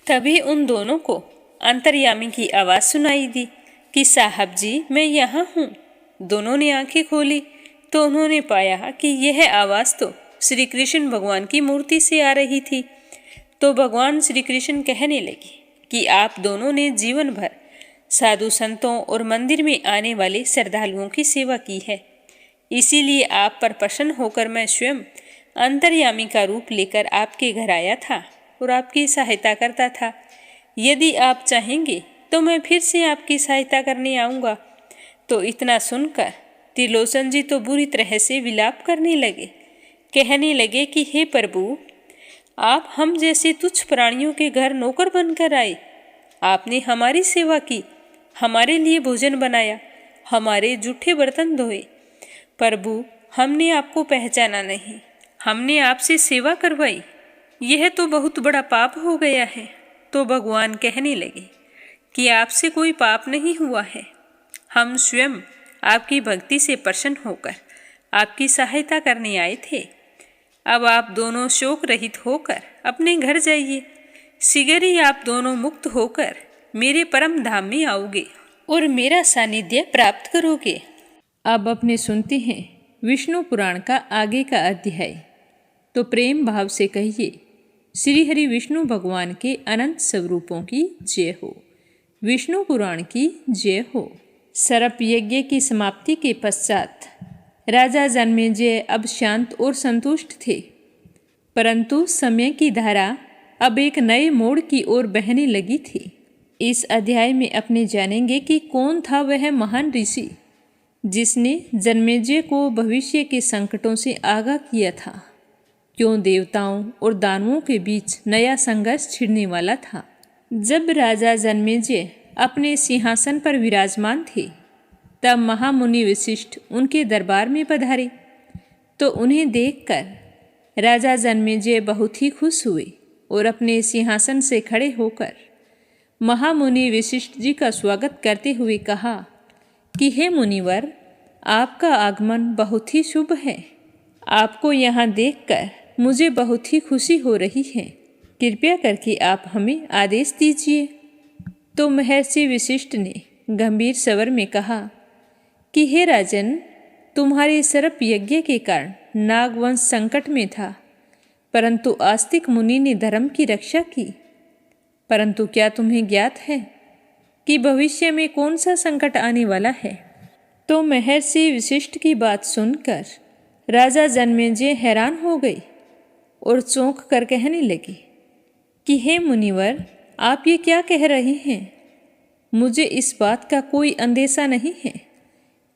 तभी उन दोनों को अंतर्यामी की आवाज़ सुनाई दी कि साहब जी, मैं यहाँ हूँ। दोनों ने आंखें खोली तो उन्होंने पाया कि यह आवाज़ तो श्री कृष्ण भगवान की मूर्ति से आ रही थी। तो भगवान श्री कृष्ण कहने लगे कि आप दोनों ने जीवन भर साधु संतों और मंदिर में आने वाले श्रद्धालुओं की सेवा की है, इसीलिए आप पर प्रसन्न होकर मैं स्वयं अंतर्यामी का रूप लेकर आपके घर आया था और आपकी सहायता करता था। यदि आप चाहेंगे तो मैं फिर से आपकी सहायता करने आऊँगा। तो इतना सुनकर त्रिलोचन जी तो बुरी तरह से विलाप करने लगे। कहने लगे कि हे प्रभु, आप हम जैसे तुच्छ प्राणियों के घर नौकर बनकर आए। आपने हमारी सेवा की, हमारे लिए भोजन बनाया, हमारे जूठे बर्तन धोए। प्रभु, हमने आपको पहचाना नहीं, हमने आपसे सेवा करवाई, यह तो बहुत बड़ा पाप हो गया है। तो भगवान कहने लगे कि आपसे कोई पाप नहीं हुआ है। हम स्वयं आपकी भक्ति से प्रसन्न होकर आपकी सहायता करने आए थे। अब आप दोनों शोक रहित होकर अपने घर जाइए। शीघ्र ही आप दोनों मुक्त होकर मेरे परम धाम में आओगे और मेरा सानिध्य प्राप्त करोगे। अब अपने सुनते हैं विष्णु पुराण का आगे का अध्याय। तो प्रेम भाव से कहिए, श्री हरि विष्णु भगवान के अनंत स्वरूपों की जय हो। विष्णु पुराण की जय हो। सर्प यज्ञ की समाप्ति के पश्चात राजा जन्मेजय अब शांत और संतुष्ट थे, परंतु समय की धारा अब एक नए मोड़ की ओर बहने लगी थी। इस अध्याय में अपने जानेंगे कि कौन था वह महान ऋषि जिसने जन्मेजय को भविष्य के संकटों से आगाह किया था। क्यों देवताओं और दानवों के बीच नया संघर्ष छिड़ने वाला था। जब राजा जन्मेजय अपने सिंहासन पर विराजमान थे, तब महामुनि वशिष्ठ उनके दरबार में पधारे। तो उन्हें देखकर राजा जन्मेजय बहुत ही खुश हुए और अपने सिंहासन से खड़े होकर महामुनि वशिष्ठ जी का स्वागत करते हुए कहा कि हे मुनिवर, आपका आगमन बहुत ही शुभ है। आपको यहाँ देखकर मुझे बहुत ही खुशी हो रही है। कृपया करके आप हमें आदेश दीजिए। तो महर्षि वशिष्ठ ने गंभीर स्वर में कहा कि हे राजन, तुम्हारे सर्प यज्ञ के कारण नागवंश संकट में था, परंतु आस्तिक मुनि ने धर्म की रक्षा की। परंतु क्या तुम्हें ज्ञात है कि भविष्य में कौन सा संकट आने वाला है? तो महर्षि वशिष्ठ की बात सुनकर राजा जन्मेजय हैरान हो गई और चौंक कर कहने लगे कि हे मुनिवर, आप ये क्या कह रहे हैं? मुझे इस बात का कोई अंदेशा नहीं है।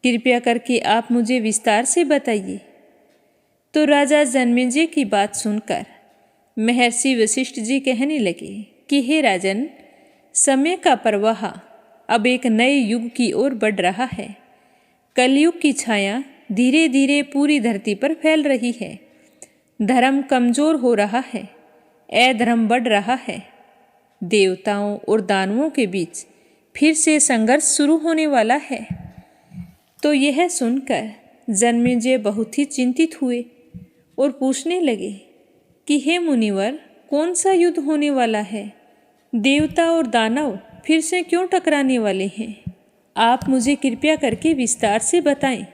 कृपया करके आप मुझे विस्तार से बताइए। तो राजा जन्मेजय की बात सुनकर महर्षि वशिष्ठ जी कहने लगे कि हे राजन, समय का प्रवाह अब एक नए युग की ओर बढ़ रहा है। कलयुग की छाया धीरे धीरे पूरी धरती पर फैल रही है। धर्म कमजोर हो रहा है, अधर्म बढ़ रहा है। देवताओं और दानवों के बीच फिर से संघर्ष शुरू होने वाला है। तो यह सुनकर जन्मेजय बहुत ही चिंतित हुए और पूछने लगे कि हे मुनिवर, कौन सा युद्ध होने वाला है? देवता और दानव फिर से क्यों टकराने वाले हैं? आप मुझे कृपया करके विस्तार से बताएं।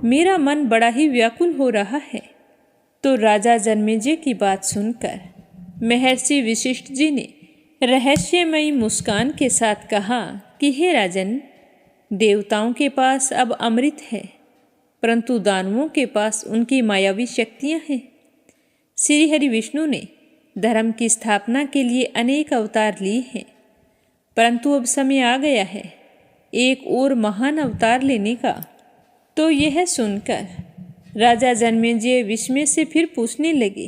मेरा मन बड़ा ही व्याकुल हो रहा है। तो राजा जन्मेजय की बात सुनकर महर्षि वशिष्ठ जी ने रहस्यमयी मुस्कान के साथ कहा कि हे राजन, देवताओं के पास अब अमृत है, परंतु दानवों के पास उनकी मायावी शक्तियां हैं। श्री हरि विष्णु ने धर्म की स्थापना के लिए अनेक अवतार लिए हैं, परंतु अब समय आ गया है एक और महान अवतार लेने का। तो यह सुनकर राजा जन्मेजय विस्मय से फिर पूछने लगे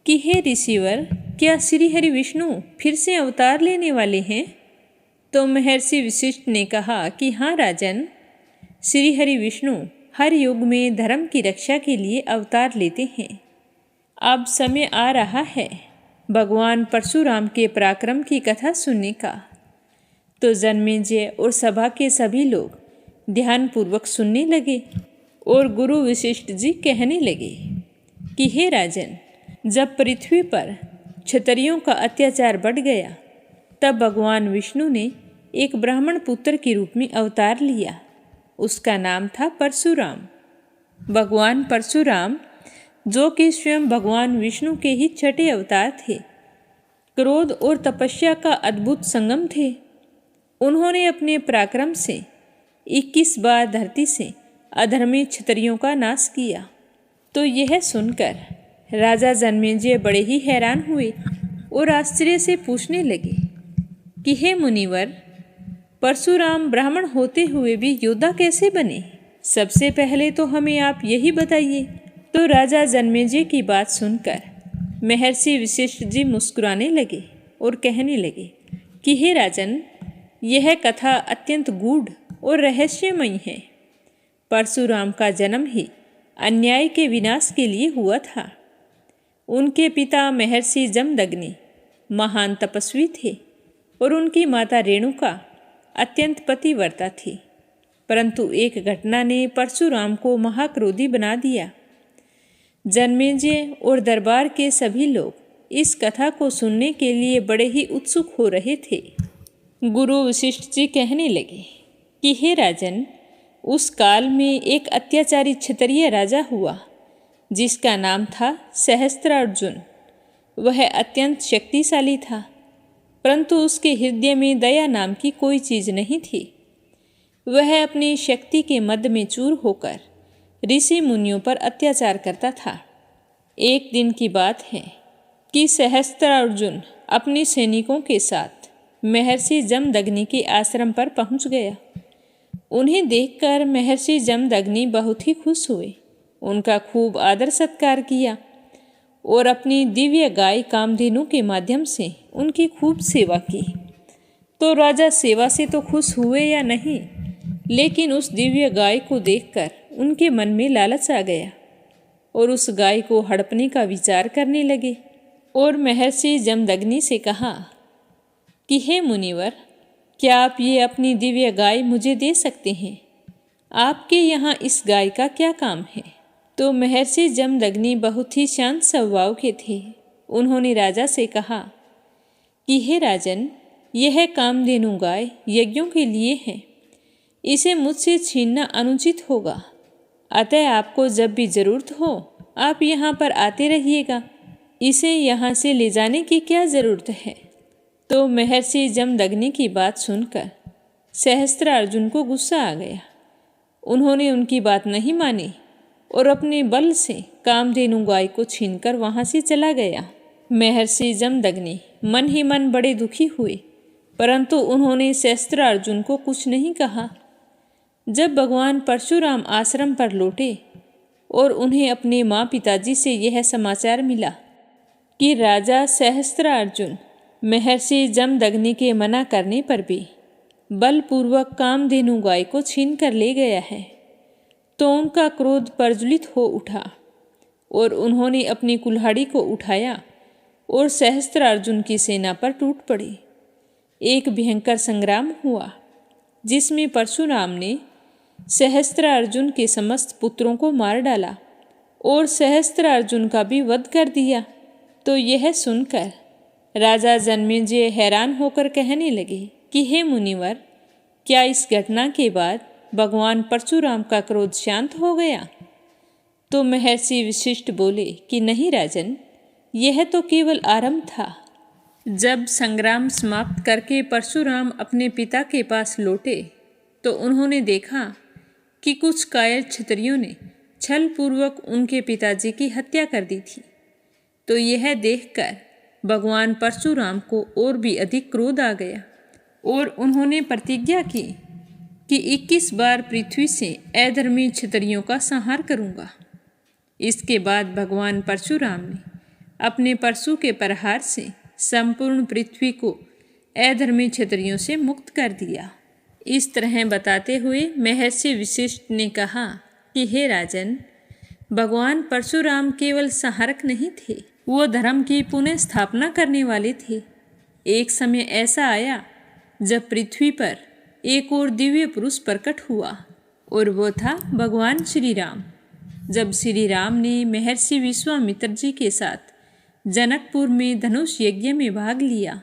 कि हे ऋषिवर, क्या श्री हरि विष्णु फिर से अवतार लेने वाले हैं? तो महर्षि वशिष्ठ ने कहा कि हाँ राजन, श्री हरि विष्णु हर युग में धर्म की रक्षा के लिए अवतार लेते हैं। अब समय आ रहा है भगवान परशुराम के पराक्रम की कथा सुनने का। तो जन्मेजय और सभा के सभी लोग ध्यानपूर्वक सुनने लगे और गुरु वशिष्ठ जी कहने लगे कि हे राजन, जब पृथ्वी पर क्षत्रियों का अत्याचार बढ़ गया, तब भगवान विष्णु ने एक ब्राह्मण पुत्र के रूप में अवतार लिया। उसका नाम था परशुराम। भगवान परशुराम, जो कि स्वयं भगवान विष्णु के ही छठे अवतार थे, क्रोध और तपस्या का अद्भुत संगम थे। उन्होंने अपने पराक्रम से 21 बार धरती से अधर्मी क्षत्रियों का नाश किया। तो यह सुनकर राजा जन्मेजय बड़े ही हैरान हुए और आश्चर्य से पूछने लगे कि हे मुनिवर, परशुराम ब्राह्मण होते हुए भी योद्धा कैसे बने? सबसे पहले तो हमें आप यही बताइए। तो राजा जन्मेजय की बात सुनकर महर्षि वशिष्ठ जी मुस्कुराने लगे और कहने लगे कि हे राजन, यह कथा अत्यंत गूढ़ और रहस्यमयी है। परशुराम का जन्म ही अन्याय के विनाश के लिए हुआ था। उनके पिता महर्षि जमदग्नि महान तपस्वी थे और उनकी माता रेणुका अत्यंत पतिव्रता थी, परंतु एक घटना ने परशुराम को महाक्रोधी बना दिया। जन्मेजय और दरबार के सभी लोग इस कथा को सुनने के लिए बड़े ही उत्सुक हो रहे थे। गुरु वशिष्ठ जी कहने लगे कि हे राजन, उस काल में एक अत्याचारी क्षत्रिय राजा हुआ जिसका नाम था सहस्त्रार्जुन। वह अत्यंत शक्तिशाली था, परंतु उसके हृदय में दया नाम की कोई चीज नहीं थी। वह अपनी शक्ति के मद में चूर होकर ऋषि मुनियों पर अत्याचार करता था। एक दिन की बात है कि सहस्त्रार्जुन अपने सैनिकों के साथ महर्षि जमदग्नि के आश्रम पर पहुंच गया। उन्हें देखकर महर्षि जमदग्नि बहुत ही खुश हुए, उनका खूब आदर सत्कार किया और अपनी दिव्य गाय कामधेनु के माध्यम से उनकी खूब सेवा की। तो राजा सेवा से तो खुश हुए या नहीं, लेकिन उस दिव्य गाय को देखकर उनके मन में लालच आ गया और उस गाय को हड़पने का विचार करने लगे और महर्षि जमदग्नि से कहा कि हे मुनिवर, क्या आप ये अपनी दिव्य गाय मुझे दे सकते हैं? आपके यहाँ इस गाय का क्या काम है? तो महर्षि जमदग्नि बहुत ही शांत स्वभाव के थे। उन्होंने राजा से कहा कि हे राजन, यह कामधेनु गाय यज्ञों के लिए है, इसे मुझसे छीनना अनुचित होगा। अतः आपको जब भी जरूरत हो आप यहाँ पर आते रहिएगा, इसे यहाँ से ले जाने की क्या जरूरत है? तो महर्षि जमदग्नि की बात सुनकर सहस्त्रार्जुन को गुस्सा आ गया। उन्होंने उनकी बात नहीं मानी और अपने बल से कामधेनु गाय को छीनकर वहाँ से चला गया। महर्षि जमदग्नि मन ही मन बड़े दुखी हुए, परंतु उन्होंने सहस्त्रार्जुन को कुछ नहीं कहा। जब भगवान परशुराम आश्रम पर लौटे और उन्हें अपने माँ पिताजी से यह समाचार मिला कि राजा सहस्त्रार्जुन महर्षि जमदग्नि के मना करने पर भी बलपूर्वक कामधेनु गाय को छीन कर ले गया है, तो उनका क्रोध प्रज्वलित हो उठा और उन्होंने अपनी कुल्हाड़ी को उठाया और सहस्त्रार्जुन की सेना पर टूट पड़े। एक भयंकर संग्राम हुआ जिसमें परशुराम ने सहस्त्रार्जुन के समस्त पुत्रों को मार डाला और सहस्त्रार्जुन का भी वध कर दिया। तो यह सुनकर राजा जन्मेजय हैरान होकर कहने लगे कि हे मुनिवर, क्या इस घटना के बाद भगवान परशुराम का क्रोध शांत हो गया? तो महर्षि वशिष्ठ बोले कि नहीं राजन, यह तो केवल आरंभ था। जब संग्राम समाप्त करके परशुराम अपने पिता के पास लौटे तो उन्होंने देखा कि कुछ कायर क्षत्रियों ने छल पूर्वक उनके पिताजी की हत्या कर दी थी। तो यह देखकर भगवान परशुराम को और भी अधिक क्रोध आ गया और उन्होंने प्रतिज्ञा की कि 21 बार पृथ्वी से अधर्मी क्षत्रियों का संहार करूँगा। इसके बाद भगवान परशुराम ने अपने परशु के प्रहार से संपूर्ण पृथ्वी को अधर्मी क्षत्रियों से मुक्त कर दिया। इस तरह बताते हुए महर्षि वशिष्ठ ने कहा कि हे राजन, भगवान परशुराम केवल संहारक नहीं थे, वो धर्म की पुनः स्थापना करने वाले थे। एक समय ऐसा आया जब पृथ्वी पर एक और दिव्य पुरुष प्रकट हुआ और वो था भगवान श्री राम। जब श्री राम ने महर्षि विश्वामित्र जी के साथ जनकपुर में धनुष यज्ञ में भाग लिया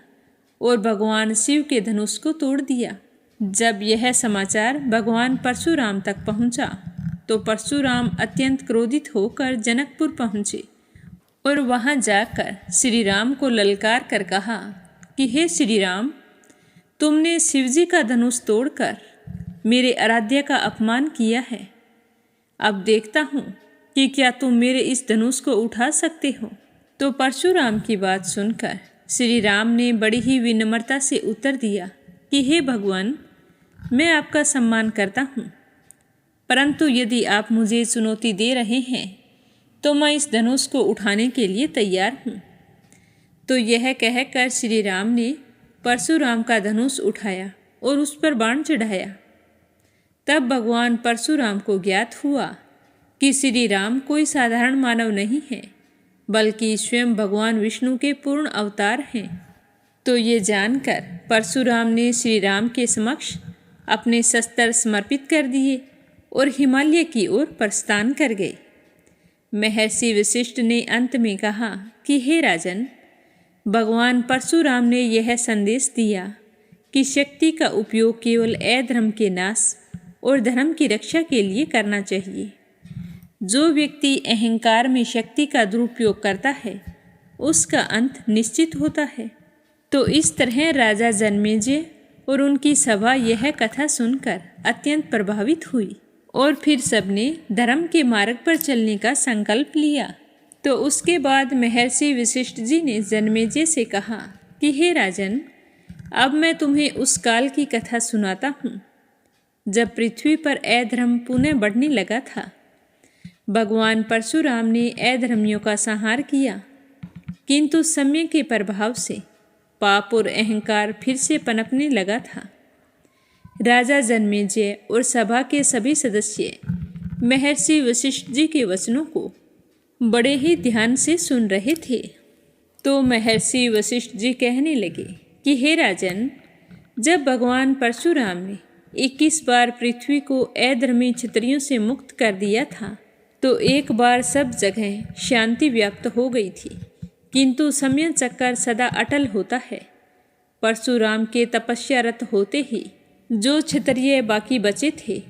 और भगवान शिव के धनुष को तोड़ दिया। जब यह समाचार भगवान परशुराम तक पहुंचा तो परशुराम अत्यंत क्रोधित होकर जनकपुर पहुँचे और वहां जाकर श्री राम को ललकार कर कहा कि हे श्री राम, तुमने शिवजी का धनुष तोड़कर मेरे आराध्य का अपमान किया है। अब देखता हूँ कि क्या तुम मेरे इस धनुष को उठा सकते हो। तो परशुराम की बात सुनकर श्री राम ने बड़ी ही विनम्रता से उत्तर दिया कि हे भगवान, मैं आपका सम्मान करता हूँ, परंतु यदि आप मुझे चुनौती दे रहे हैं तो मैं इस धनुष को उठाने के लिए तैयार हूँ। तो यह कहकर श्री राम ने परशुराम का धनुष उठाया और उस पर बाण चढ़ाया। तब भगवान परशुराम को ज्ञात हुआ कि श्री राम कोई साधारण मानव नहीं है, बल्कि स्वयं भगवान विष्णु के पूर्ण अवतार हैं। तो ये जानकर परशुराम ने श्री राम के समक्ष अपने शस्त्र समर्पित कर दिए और हिमालय की ओर प्रस्थान कर गए। महर्षि वशिष्ठ ने अंत में कहा कि हे राजन, भगवान परशुराम ने यह संदेश दिया कि शक्ति का उपयोग केवल अधर्म के नाश और धर्म की रक्षा के लिए करना चाहिए। जो व्यक्ति अहंकार में शक्ति का दुरुपयोग करता है उसका अंत निश्चित होता है। तो इस तरह राजा जन्मेजय और उनकी सभा यह कथा सुनकर अत्यंत प्रभावित हुई और फिर सबने धर्म के मार्ग पर चलने का संकल्प लिया। तो उसके बाद महर्षि वशिष्ठ जी ने जन्मेजय से कहा कि हे राजन, अब मैं तुम्हें उस काल की कथा सुनाता हूँ जब पृथ्वी पर अधर्म पुनः बढ़ने लगा था। भगवान परशुराम ने अधर्मियों का संहार किया, किंतु समय के प्रभाव से पाप और अहंकार फिर से पनपने लगा था। राजा जन्मेजय और सभा के सभी सदस्य महर्षि वशिष्ठ जी के वचनों को बड़े ही ध्यान से सुन रहे थे। तो महर्षि वशिष्ठ जी कहने लगे कि हे राजन, जब भगवान परशुराम ने 21 बार पृथ्वी को अधर्मी क्षत्रियों से मुक्त कर दिया था तो एक बार सब जगह शांति व्याप्त हो गई थी, किंतु समय चक्कर सदा अटल होता है। परशुराम के तपस्यारत होते ही जो क्षत्रिय बाकी बचे थे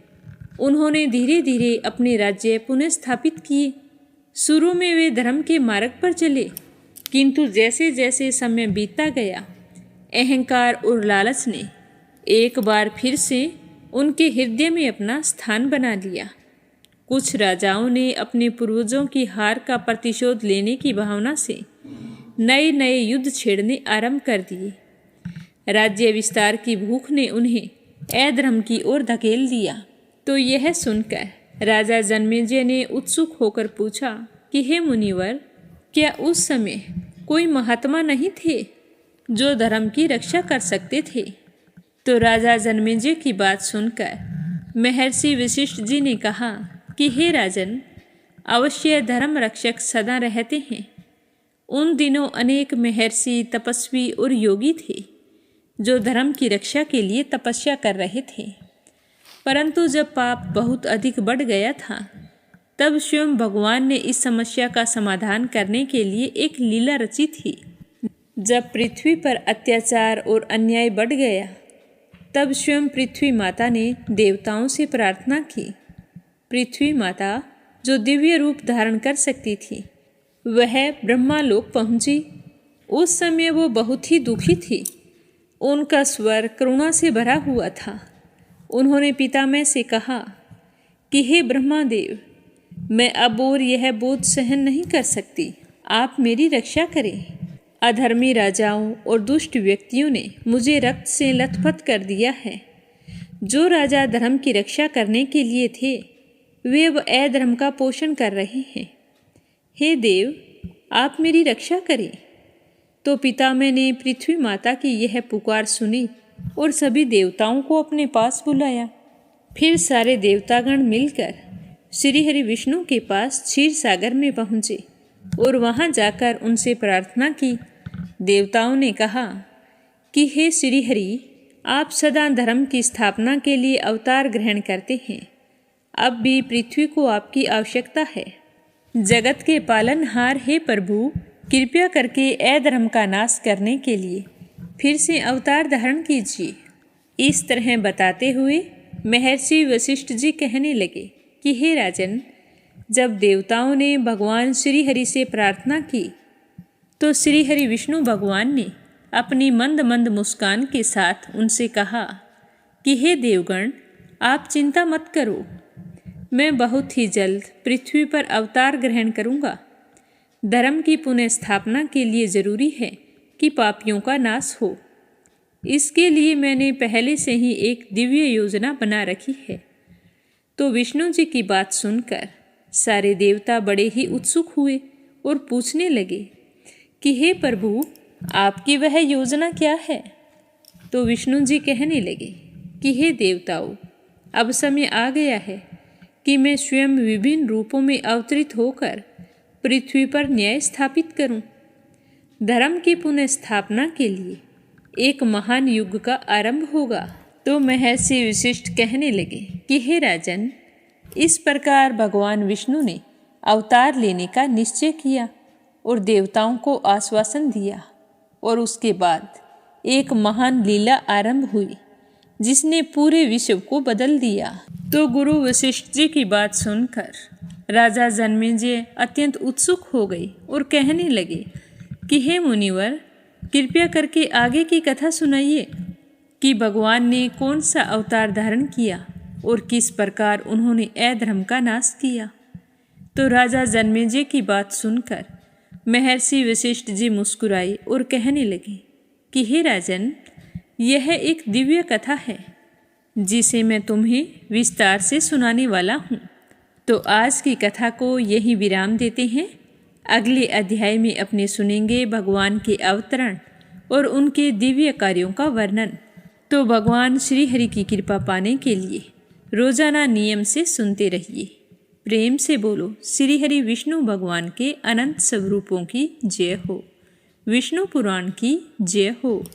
उन्होंने धीरे धीरे अपने राज्य पुनः स्थापित किए। शुरू में वे धर्म के मार्ग पर चले, किंतु जैसे जैसे समय बीतता गया अहंकार और लालच ने एक बार फिर से उनके हृदय में अपना स्थान बना लिया। कुछ राजाओं ने अपने पूर्वजों की हार का प्रतिशोध लेने की भावना से नए नए युद्ध छेड़ने आरंभ कर दिए। राज्य विस्तार की भूख ने उन्हें अधर्म की ओर धकेल दिया। तो यह सुनकर राजा जन्मेजय ने उत्सुक होकर पूछा कि हे मुनिवर, क्या उस समय कोई महात्मा नहीं थे जो धर्म की रक्षा कर सकते थे? तो राजा जन्मेजय की बात सुनकर महर्षि वशिष्ठ जी ने कहा कि हे राजन, अवश्य धर्म रक्षक सदा रहते हैं। उन दिनों अनेक महर्षि, तपस्वी और योगी थे जो धर्म की रक्षा के लिए तपस्या कर रहे थे, परंतु जब पाप बहुत अधिक बढ़ गया था तब स्वयं भगवान ने इस समस्या का समाधान करने के लिए एक लीला रची थी। जब पृथ्वी पर अत्याचार और अन्याय बढ़ गया तब स्वयं पृथ्वी माता ने देवताओं से प्रार्थना की। पृथ्वी माता जो दिव्य रूप धारण कर सकती थी वह ब्रह्मालोक पहुंची। उस समय वो बहुत ही दुखी थी। उनका स्वर करुणा से भरा हुआ था। उन्होंने पितामह से कहा कि हे ब्रह्मादेव, मैं अब और यह बोझ सहन नहीं कर सकती, आप मेरी रक्षा करें। अधर्मी राजाओं और दुष्ट व्यक्तियों ने मुझे रक्त से लथपथ कर दिया है। जो राजा धर्म की रक्षा करने के लिए थे वे अब अधर्म का पोषण कर रहे हैं। हे देव, आप मेरी रक्षा करें। तो पितामह ने पृथ्वी माता की यह पुकार सुनी और सभी देवताओं को अपने पास बुलाया। फिर सारे देवतागण मिलकर श्रीहरि विष्णु के पास क्षीर सागर में पहुँचे और वहाँ जाकर उनसे प्रार्थना की। देवताओं ने कहा कि हे श्रीहरि, आप सदा धर्म की स्थापना के लिए अवतार ग्रहण करते हैं। अब भी पृथ्वी को आपकी आवश्यकता है। जगत के पालनहार हे प्रभु, कृपया करके अधर्म का नाश करने के लिए फिर से अवतार धारण कीजिए। इस तरह बताते हुए महर्षि वशिष्ठ जी कहने लगे कि हे राजन, जब देवताओं ने भगवान श्रीहरि से प्रार्थना की तो श्रीहरि विष्णु भगवान ने अपनी मंद मंद मुस्कान के साथ उनसे कहा कि हे देवगण, आप चिंता मत करो, मैं बहुत ही जल्द पृथ्वी पर अवतार ग्रहण करूँगा। धर्म की पुनः स्थापना के लिए जरूरी है कि पापियों का नाश हो। इसके लिए मैंने पहले से ही एक दिव्य योजना बना रखी है। तो विष्णु जी की बात सुनकर सारे देवता बड़े ही उत्सुक हुए और पूछने लगे कि हे प्रभु, आपकी वह योजना क्या है? तो विष्णु जी कहने लगे कि हे देवताओं, अब समय आ गया है कि मैं स्वयं विभिन्न रूपों में अवतरित होकर पृथ्वी पर न्याय स्थापित करूं। धर्म की पुनः स्थापना के लिए एक महान युग का आरंभ होगा। तो महर्षि वशिष्ठ कहने लगे कि हे राजन, इस प्रकार भगवान विष्णु ने अवतार लेने का निश्चय किया और देवताओं को आश्वासन दिया और उसके बाद एक महान लीला आरंभ हुई जिसने पूरे विश्व को बदल दिया। तो गुरु वशिष्ठ जी की बात सुनकर राजा जन्मेजय अत्यंत उत्सुक हो गए और कहने लगे कि हे मुनिवर, कृपया करके आगे की कथा सुनाइए कि भगवान ने कौन सा अवतार धारण किया और किस प्रकार उन्होंने अधर्म का नाश किया। तो राजा जन्मेजय की बात सुनकर महर्षि वशिष्ठ जी मुस्कुराए और कहने लगे कि हे राजन, यह एक दिव्य कथा है जिसे मैं तुम्हें विस्तार से सुनाने वाला हूँ। तो आज की कथा को यही विराम देते हैं। अगले अध्याय में अपने सुनेंगे भगवान के अवतरण और उनके दिव्य कार्यों का वर्णन। तो भगवान श्री हरि की कृपा पाने के लिए रोजाना नियम से सुनते रहिए। प्रेम से बोलो श्री हरि विष्णु भगवान के अनंत स्वरूपों की जय हो। विष्णु पुराण की जय हो।